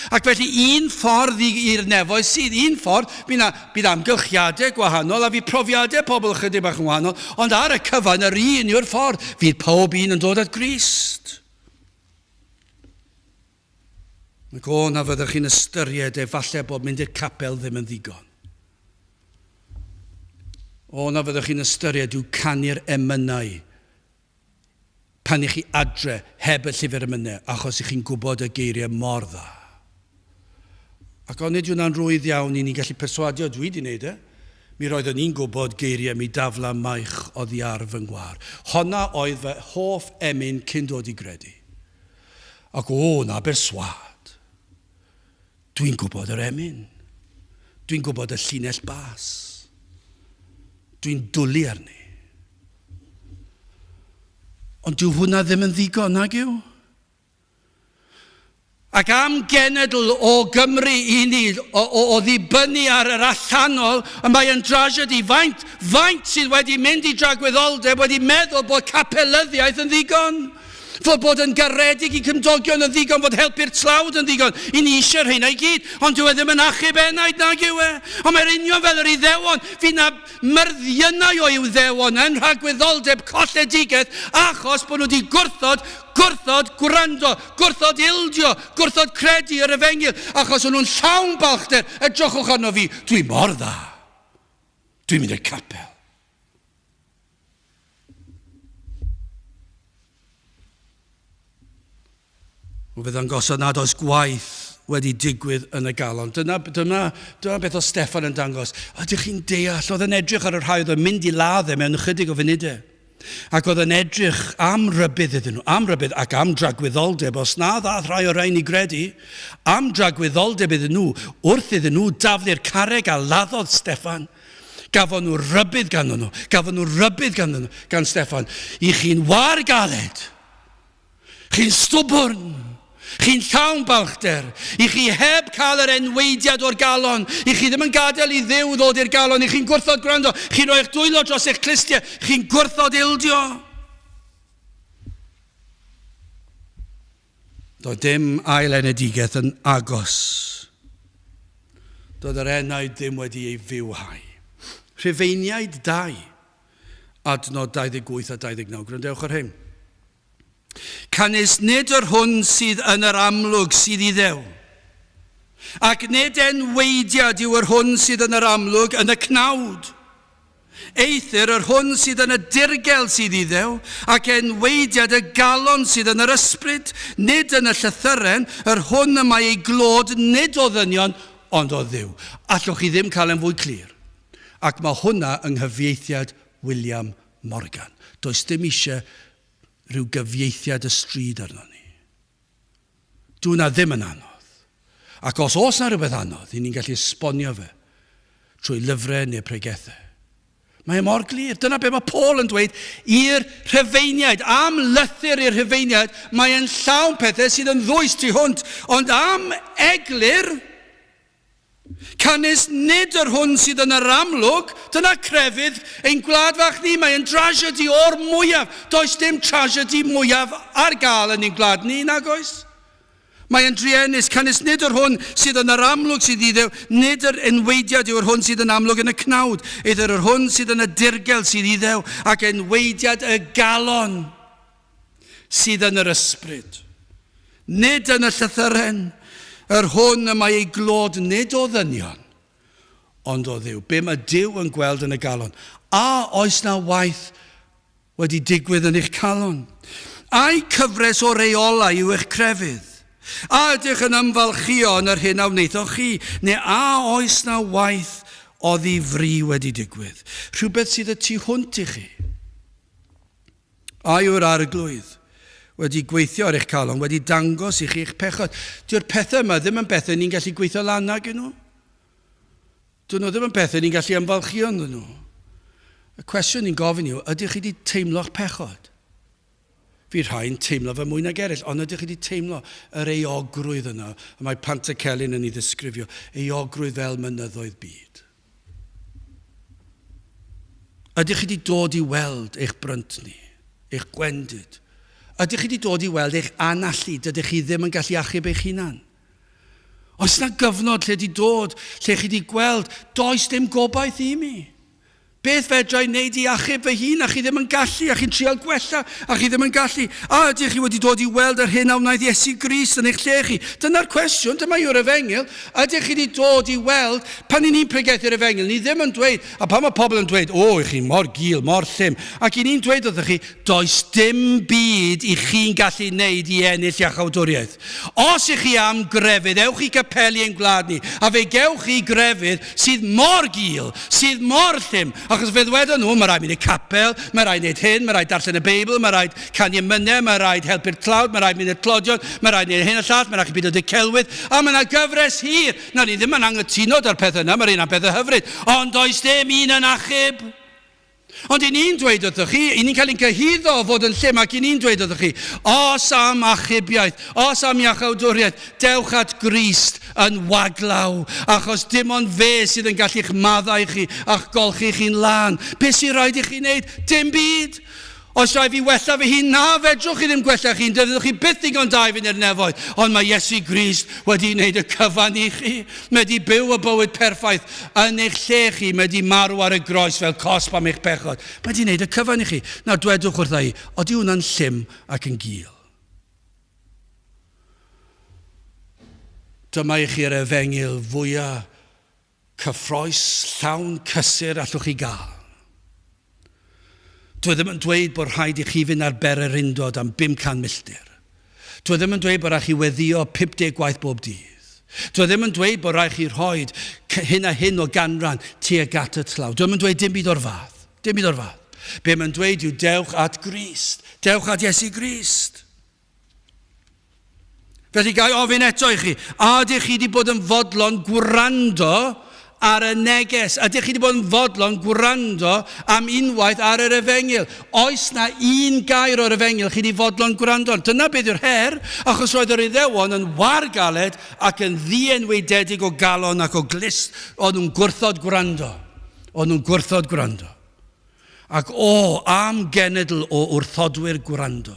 Ac felly un ffordd i'r nefoedd sydd, un ffordd, bydd amgylchiadau gwahanol a fydd profiadau pobl chydig bach yn wahanol, ond ar y cyfan yr un yw'r ffordd, fydd pob un yn dod at Grist. Ac o na fyddwch chi'n ystyried efallai bod mynd i'r capel ddim yn ddigon. O na fyddwch chi'n ystyried yw canu'r emynau pan i chi adre heb y llyfr emynau achos i chi'n gwybod y geiriau mor dda. Ac ond nid yw'n rwydd iawn i ni gallu perswadio, dwi wedi wneud mi roeddwn ni'n gwybod geiriau mi dafla maich o ddiarf yn gwar. Honna oedd fy hoff emyn cyn dod i gredu. Ac o na berswad. Dwi'n gwybod yr emyn. Dwi'n gwybod y llinell bas. Dwi'n dwlu arni. Ond dyw hwnna ddim yn ddigon, nag yw? Ac am genedl o Gymru i ni, o ddibynnu ar yr allanol, a mae yn drasiedi, faint sydd wedi mynd i dragwyddoldeb wedi meddwl bod capelyddiaeth yn ddigon. Fod bod yn garedig i cymdogion yn ddigon, fod helpu'r tlawd yn ddigon. I ni eisiau'r hynna i gyd, ond dyw e ddim yn achub enaid nag yw e. Ond mae'r union fel yr Iddewon, fydd na myrddiynau o Iddewon yn rhagwyddoldeb colledigaeth achos bod nhw wedi gwrthod gwrando, gwrthod ildio, gwrthod credu yr efengyl, achos o'n nhw'n llawn balchder, edrychwch arno fi, dwi mor dda. Dwi'n mynd i'r capel. O fydd yn gosod nad oes gwaith wedi digwydd yn y galon. Dyna beth o Steffan yn dangos. Ydych chi'n deall, oedd yn edrych ar yr rhai oedd yn mynd i ladd mewn ychydig o funudau. Ac oedd yn edrych am rybydd iddyn nhw, am rybydd ac am dragwyddoldeb. Os na ddath rhai o'r rhain i gredu, am dragwyddoldeb iddyn nhw, wrth iddyn nhw daflu'r carreg a laddodd Steffan. Gafon nhw rybydd gan Steffan. I chi'n wargaled, chi'n stwbwrn, chi'n llawn balchder, i chi heb cael yr enweidiad o'r galon, i chi ddim yn gadael i Dduw ddod i'r galon, i chi'n gwrthod gwrando, chi'n rhoi eich dwylo dros eich clistiau, chi'n gwrthod ildio. Doedd dim ail enedigaeth yn agos. Doedd yr enaid ddim wedi ei fywhau. Rhufeiniaid 2, adnod 28 a 29, gwrandewch ar hyn. Canys nid yr hwn sydd yn yr amlwg sydd i Ddew. Ac nid enweidiad yw yr hwn sydd yn yr amlwg yn y cnawd. Eithir yr hwn sydd yn y dirgel sydd iddew, ac enweidiad y galon sydd yn yr ysbryd, nid yn y llythyren, yr hwn y mae ei glod nid o ddynion, ond o Dduw. Allwch chi ddim cael yn fwy clir. Ac mae hwnna yng nghyfieithiad William Morgan. Does dim eisiau rhyw gyfieithiad y stryd arno ni. Dwi'n ddim yn anodd. Ac os oes na rhywbeth anodd, ni'n gallu esbonio fe trwy lyfrau neu pregethau. Mae mor glir. Dyna be mae Paul yn dweud i'r Rhufeiniaid. Am lythyr i'r Rhufeiniaid, mae'n llawn pethau sydd yn ddwys tu hwnt. Ond am eglur, canys nid yr hwn sydd yn yr amlwg, dyna crefydd ein gwlad fach ni. Mae'n tragedy o'r mwyaf. Does dim tragedy mwyaf ar gael yn ein gwlad ni, nag oes? Mae'n driennus, canys nid yr hwn sydd yn yr amlwg sydd iddew, nid yr enweidiad yw'r hwn sydd yn amlwg yn y cnawd, either yr hwn sydd yn y dirgel sydd iddew, ac enweidiad y galon sydd yn yr ysbryd. Nid yn y llythyren, yr hwn y mae ei glod nid o ddynion, ond o Dduw. Be mae Duw yn gweld yn y galon? A oes na waith wedi digwydd yn eich calon? A'i cyfres o reolau yw eich crefydd? A ydych yn ymfalchio yn yr hyn a wnaethoch chi? Neu a oes na waith o ddifri wedi digwydd? Rhywbeth sydd y tu hwnt i chi? A yw'r arglwydd wedi gweithio ar eich calon, wedi dangos i chi eich pechod? Dyw'r pethau yma ddim yn bethau ni'n gallu gweithio lan ag yn nhw. Dyn nhw ddim yn bethau ni'n gallu ymfalchio yn nhw. Y cwestiwn ni'n gofyn yw, ydych chi wedi teimlo'ch pechod? Fi rhain teimlo fe mwy nag eraill, ond ydych chi wedi teimlo yr eogrwydd yna, a mae Pantacelyn yn ei ddisgrifio, eogrwydd fel mynyddoedd byd. Ydych chi wedi dod i weld eich brynt ni, eich gwendid? Ydych chi wedi dod i weld eich anallu, dydych chi ddim yn gallu achub eich hunan? Oes na gyfnod lle wedi dod, lle chi wedi gweld, does dim gobaith i mi? Beth fedra i wneud i achub fy hun, a chi ddim yn gallu, a chi'n trial gwella, a chi ddim yn gallu. A ydych chi wedi dod i weld yr hyn a wnaeth Iesu Grist yn eich lle chi? Dyna'r cwestiwn, dyma yw'r Efengil. Ydych chi wedi dod i weld, pan ni'n pregethu'r Efengil, ni ddim yn dweud, a pan mae pobl yn dweud, o, i chi mor gul, mor llym, ac i ni'n dweud wrthych chi, does dim byd i chi'n gallu wneud i ennill iachawdwriaeth. Os i chi am grefydd, ewch i capeli ein gwlad ni, a fe gewch chi grefydd sydd mor gul, sydd mor llym. Achos fe ddwedodd nhw, mae rhaid mynd i capel, mae rhaid wneud hyn, mae rhaid darllen y Beibl, mae rhaid canu emynau, mae rhaid helpu'r tlawd, mae rhaid mynd i'r clodion, mae rhaid wneud hyn a llall, mae rhaid byd o dicelwydd, a mae yna gyfres hir. Na, ni ddim yn anghytuno da'r pethau yna, mae'r un am pethau hyfryd, ond does dim un yn achub. Ond i ni'n dweud wrthych chi, i ni'n cael ein cyhyddo o fod yn llym, ac i ni'n dweud wrthych chi, os am achubiaeth, os am iachawdwriaeth, dewch at Grist yn waglaw, achos dim ond fe sydd yn gallu'ch maddau chi a'ch golchi chi'n lan. Be sy'n rhaid i chi wneud? Dim byd. Os rhaid fi wella fy hun, na fedrwch chi ddim gwella chi'n, dydych chi byth ddigon da i fynd i'r nefoedd, ond mae Iesu Grist wedi wneud y cyfan i chi. Mae wedi byw y bywyd perffaith yn eich lle chi, mae wedi marw ar y groes fel cosb am eich pechod. Mae wedi wneud y cyfan i chi. Nawr dwedwch wrtha i, odi hwnna'n llym ac yn gul? Dyma i chi'r Efengil fwyaf cyffroes, llawn cysur allwch chi gael. Dwi ddim yn dweud bod rhaid i chi fynd ar ber yr undod am 500 milltir. Dwi ddim yn dweud bod rhaid chi weddio 50 gwaith bob dydd. Dwi ddim yn dweud bod rhaid chi rhoi hyn a hyn o ganran tuag at y tlawd. Dwi ddim yn dweud dim byd o'r fath. Dim byd o'r fath. Be mae'n dweud yw dewch at Grist. Dewch at Iesu Grist. Felly gai ofyn eto i chi, a ydych chi wedi bod yn fodlon gwrando ar y neges? Ydych chi wedi bod yn fodlon gwrando am unwaith ar yr Efengil? Oes na un gair o'r Efengil chi wedi fodlon gwrando? Dyna beth yw'r her, achos roedd yr Iddewon yn wargaled ac yn ddienweidedig o galon ac o glist. Oedd nhw'n gwrthod gwrando. Oedd nhw'n gwrthod gwrando. Ac am genedl o wrthodwyr gwrando.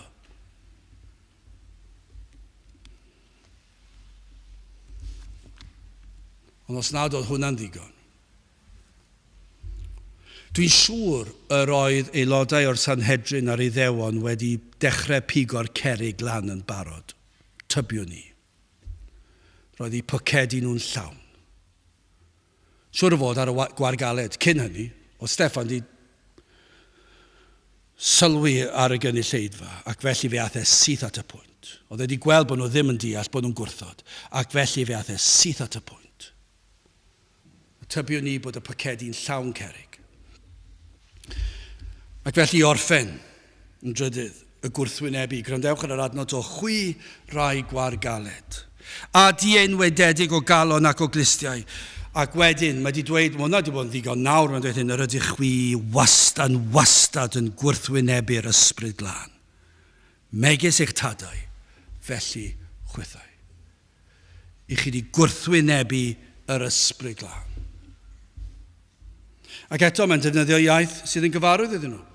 Ond os nad oedd hwnna'n ddigon. Dwi'n siŵr yr oedd aelodau o'r Sanhedrin a'r Iddewon wedi dechrau pigo'r cerrig lan yn barod. Tybiwn ni. roedd eu pocedi nhw'n llawn. Siwr o fod ar y Gwargaled, cyn hynny, o Steffan di sylwi ar y gynulleidfa, ac felly fe ath e syth at y pwynt. Oedd wedi gweld bod nhw ddim yn deall bod nhw'n gwrthod, ac felly fe ath e syth at y pwynt. Tybiwn ni bod y pocedi'n llawn cerrig. Ac felly orffen yn drydydd y gwrthwynebu. Grandewch ar yr adnod o chwi rai Gwargaled. A dienwededig o galon ac o glistiau. Ac wedyn, mae wedi dweud, mae hwnna wedi bod yn ddigon nawr, mae'n dweud hyn, yr ydych chwi wastad yn gwrthwynebu'r ysbryd glân. Megis eich tadau, felly chwythau. I chi wedi gwrthwynebu yr ysbryd glân. Ac eto, mae'n defnyddio iaith sydd yn gyfarwydd iddyn nhw.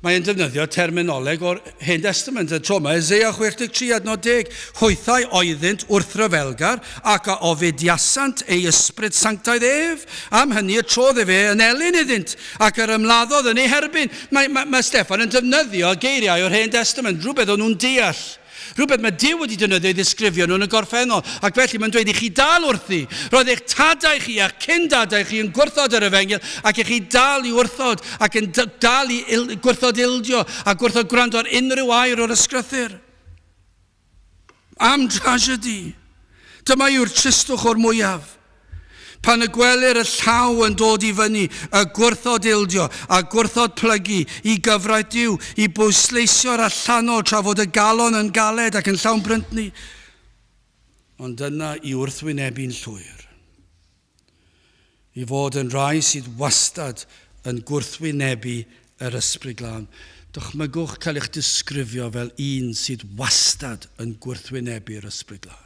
Mae'n defnyddio terminoleg o'r Hen Testament. Y tro yma, Eseia 63 adnod 10. Hwythau oeddynt wrth ryfelgar ac a ofidiasant ei ysbryd sanctaidd ef. Am hynny y trodd fe yn elyn iddynt ac yr ymladdodd yn ei herbyn. Mae Steffan yn defnyddio geiriau o'r Hen Testament, rhywbeth o'n nhw'n deall. Rhywbeth mae Duw wedi defnyddio i ddisgrifio nhw'n y gorffennol. Ac felly mae'n dweud i chi dal wrthi. Roedd eich tadau chi a cyndadau chi yn gwrthod yr efengil ac eich chi dal i wrthod ac yn dal i gwrthod ildio a gwrthod gwrando ar unrhyw air o'r ysgrythyr. Am tragedy. Dyma yw'r tristwch o'r mwyaf. Pan y gwelir y llaw yn dod i fyny, y gwrthod ildio a gwrthod plygu i gyfraith Duw, i bwysleisio'r allanol tra fod y galon yn galed ac yn llawn bryntni. Ond dyna i wrthwynebu'n llwyr. I fod yn rai sydd wastad yn gwrthwynebu yr ysbryd glân. Dychmygwch cael eich disgrifio fel un sydd wastad yn gwrthwynebu'r ysbryd glân.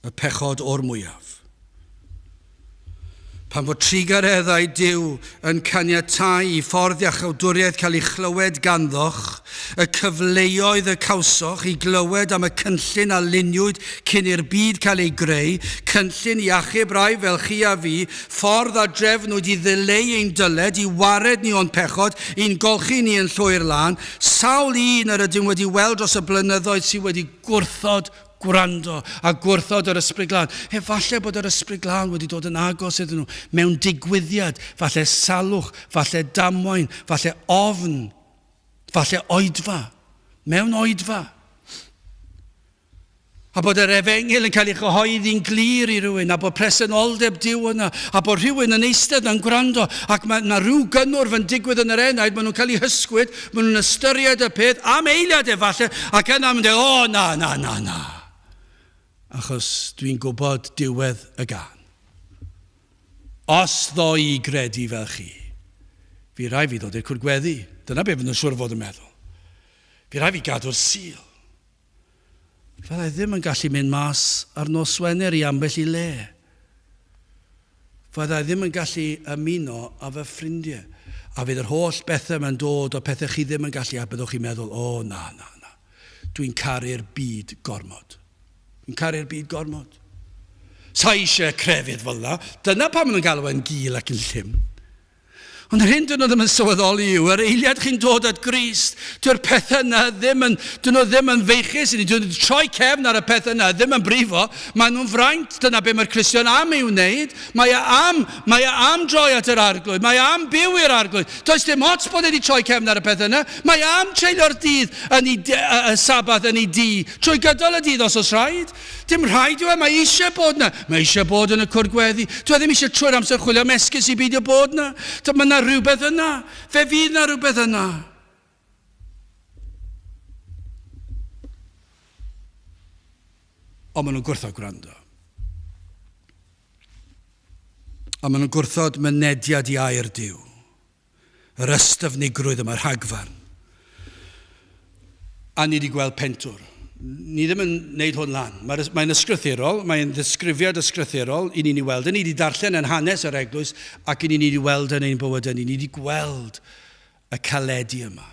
Y pechod o'r mwyaf. Pan fod trigareddau Duw yn caniatáu i ffordd iachawdwriaeth cael ei chlywed ganddoch, y cyfleoedd y cawsoch i glywed am y cynllun a luniwyd cyn i'r byd cael ei greu, cynllun i achub rai fel chi a fi, ffordd a drefnwyd i ddileu ein dyled, i wared ni o'n pechod, i'n golchi ni yn llwy'r lan, sawl un yr ydym wedi weld dros y blynyddoedd sydd wedi gwrthod gwrando a gwrthod yr ysbryd glân. Falle bod yr ysbryd glân wedi dod yn agos iddyn nhw mewn digwyddiad, falle salwch, falle damwain, falle ofn, falle oedfa, mewn oedfa. A bod yr efengil yn cael ei chyhoeddi'n glir i rywun, a bod presenoldeb Duw yna, a bod rhywun yn eistedd yn gwrando, ac mae rhyw gynnwrf yn digwydd yn yr enaid, maen nhw'n cael eu hysgwyd, maen nhw'n ystyried y peth, am eiliad efallai, ac yna mae'n dweud, na. Achos dwi'n gwybod diwedd y gan. Os ddo i gredu fel chi, fi rai fi ddod i'r cwrgweddi. Dyna be fydd nhw'n siŵr o fod yn meddwl. Fi rai fi gadw'r sil. Fyddai ddim yn gallu mynd mas ar nos Wener i ambell i le. Fyddai ddim yn gallu ymuno a fy ffrindiau. A fydd yr holl bethau mae'n dod o pethau chi ddim yn gallu, a byddwch chi'n meddwl, na. Dwi'n caru'r byd gormod. Dwi'n caru'r byd gormod. Sa eisiau crefydd fel yna. Dyna pam maen nhw'n galw e'n gul ac yn llym. Ond yr hyn dyn nhw ddim yn sylweddoli yw, yr eiliad chi'n dod at Grist, dyw'r pethau yna dyn nhw ddim yn feichus i ni, dyn nhw'n troi cefn ar y pethau yna, ddim yn brifo, maen nhw'n fraint, dyna be mae'r Cristion am i'w wneud, mae e am droi at yr arglwydd, mae e am byw i'r arglwydd, does dim ots bod wedi troi cefn ar y pethau yna, mae e am treulio'r dydd y sabath yn ei di, trwy gydol y dydd os oes rhaid, dim rhaid yw e, mae eisiau bod yna, mae eisiau bod yn y cwrgweddi, dwi ddim eisiau trwy'r amser chwilio am esgus i beidio bod yna, mae yna rhywbeth yna, fe fydd yna rhywbeth yna. Ond maen nhw'n gwrthod gwrando. A maen nhw'n gwrthod mynediad i air Duw. Yr ystyfnigrwydd yma, rhagfarn. A ni wedi gweld pentwr. Ni ddim yn wneud hwn lan. Mae'n ysgrythurol, mae'n ddisgrifiad ysgrythurol i ni'n ei weld. Ni wedi darllen yn hanes yr eglwys ac i ni'n ei weld yn ein bywyd ni. Ni wedi gweld y caledi yma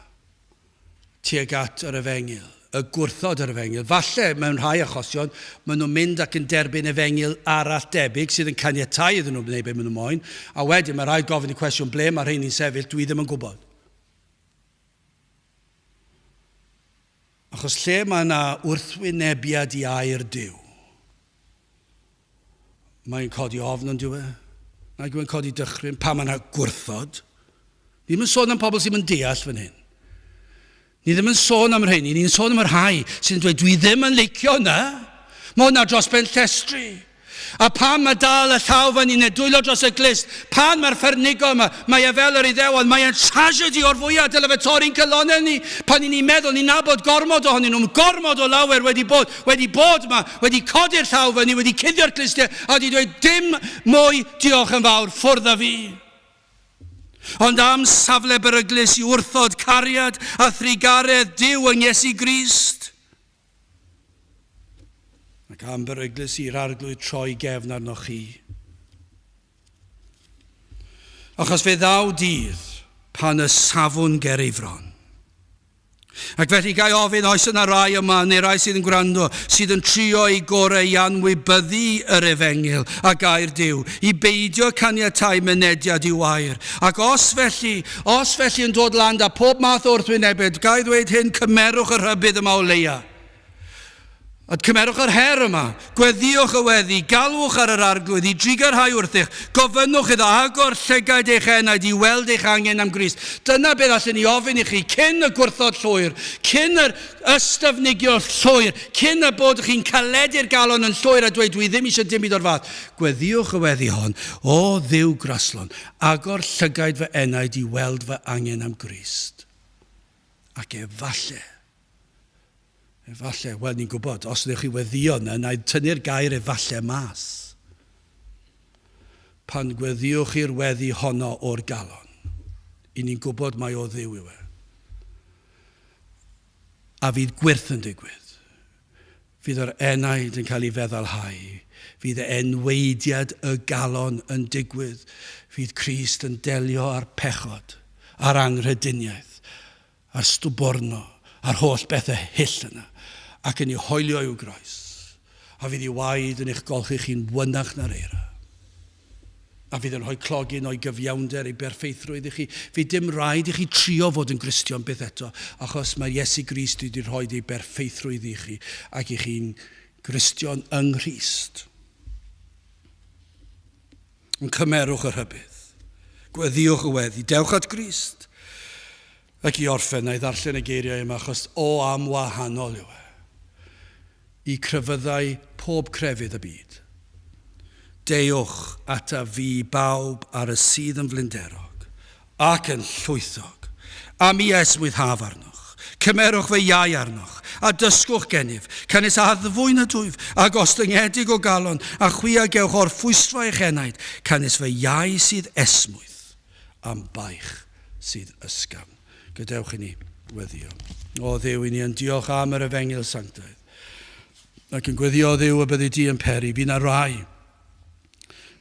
tuag at yr efengil, y gwrthod yr efengil. Falle mewn rhai achosion, maen nhw'n mynd ac yn derbyn efengil arall debyg sydd yn caniatáu iddyn nhw wneud be maen nhw'n moyn. A wedyn mae rhaid gofyn y cwestiwn ble mae'r rheini'n sefyll, dwi ddim yn gwybod. Achos lle mae yna wrthwynebiad I air Duw, mae'n codi ofn yn diwe, mae'n codi dychryn, pa mae yna gwrthod. Ni ddim yn sôn am pobl sy'n mynd deall fan hyn. Ni ddim yn sôn am rheini, ni'n sôn am yr rhai sy'n dweud, dwi ddim yn licio yna. Mae hwnna dros ben llestri. A pan mae dal y llaw fan ni'n dwylo dros y glist, pan mae'r ffyrnigo yma, mae e fel yr Iddewon, mae e'n tragedy o'r fwyaf, dyle fe torri'n calonau ni. Pan ni'n meddwl, ni'n nabod gormod ohonyn nhw'n gormod o lawer wedi bod yma, wedi codi'r llaw fan ni, wedi cuddio'r clistiau, a wedi dweud, dim mwy diolch yn fawr, ffwrdd â fi. Ond am safle beryglus I wrthod cariad a thrigaredd Duw yng Iesu Grist. Ac am beryglus I'r arglwydd troi gefn arnoch chi. Achos fe ddaw dydd pan y safwn gerifron. Ac felly gai ofyn oes yna rai yma, neu rai sydd yn gwrando, sydd yn trio I gorau I anwybyddu yr efengil a gair Duw, I beidio caniatau mynediad I wair. Ac os felly yn dod lan a pob math o wrthwynebyd, gai ddweud hyn, cymerwch y rhybydd yma o leia. A cymerwch yr her yma, gweddiwch y weddi, galwch ar yr arglwydd, I drigarhau wrthych, gofynnwch iddo agor llygaid eich enaid I weld eich angen am Grist. Dyna beth allan ni ofyn I chi, cyn y gwrthod llwyr, cyn yr ystyfnigio llwyr, cyn y bod chi'n caledu'r galon yn llwyr a dweud, dwi ddim eisiau dim byd o'r fath. Gweddiwch y weddi hon, o Dduw graslon, agor llygaid fy enaid I weld fy angen am Grist. Ac efallai, wel ni'n gwybod, os ydych chi weddio yna, na tynnu'r gair efallai mas. Pan gweddiwch I'r weddi honno o'r galon, I ni'n gwybod mai o Dduw yw e. A fydd gwyrth yn digwydd. Fydd yr enaid yn cael ei feddalhau. Fydd enweidiad y galon yn digwydd. Fydd Crist yn delio ar pechod, ar anghrediniaeth, ar stwborno, ar holl bethau hyll yna, ac yn ei hoelio i'w groes. A fydd ei waed yn eich golchi chi'n wynach na'r eira. A fydd yn rhoi clogin o'i gyfiawnder, ei berffeithrwydd I chi. Fydd dim rhaid I chi trio fod yn Gristion byth eto, achos mae Iesu Grist wedi rhoi ei berffeithrwydd I chi, ac I chi'n Gristion yng Nghrist. Yn cymerwch y rhybydd. Gweddiwch y weddi. Dewch at Grist. Ac I orffen, na I ddarllen y geiriau yma, achos o am wahanol yw e. I cryfyddau pob crefydd y byd. Dewch ata fi bawb ar y sydd yn flinderog, ac yn llwythog, a mi esmwyddhaf arnoch. Cymerwch fy iau arnoch, a dysgwch gennyf, cynnes a ddfwy na dwyf, a gostyngedig o galon, a chwi a gewch o'r ffwysfa eich enaid, cynnes fy iau sydd esmwydd, am baich sydd ysgam. Gadewch I ni weddio. O Dduw, I ni yn diolch am yr efengil sanctaidd. Ac yn gweddio Dduw y byddu di yn peri. Fy'n a rai.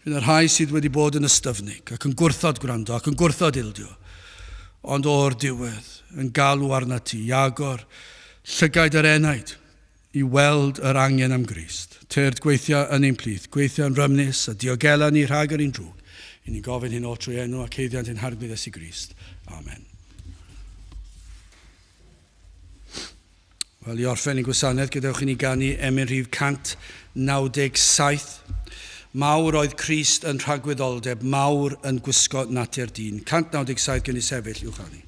Fy'n a rai sydd wedi bod yn ystyfnig, ac yn gwrthod gwrando, ac yn gwrthod ildio. Ond o'r diwedd, yn galw arna ti, I agor llygaid yr enaid, I weld yr angen am Grist. Tyrd gweithio yn ein plith, gweithio yn rymnus, a diogela ni rhag yr un drwg. I ni gofyn hyn o trwy enw ac heiddiant ein harglwydd Iesu Grist. Amen. Wel, I orffen I gwasanaeth, gadewch I ni ganu Rhif 197. Mawr oedd Crist yn rhagwyddoldeb, mawr yn gwisgo natur dyn. 197 gen I sefyll i'w chanu.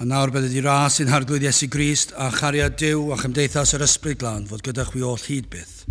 A nawr bydd ydi ras sy'n harglwydd Iesu Grist a chariad Duw a chymdeithas yr ysbryd glân fod gyda chwi oll hyd byth.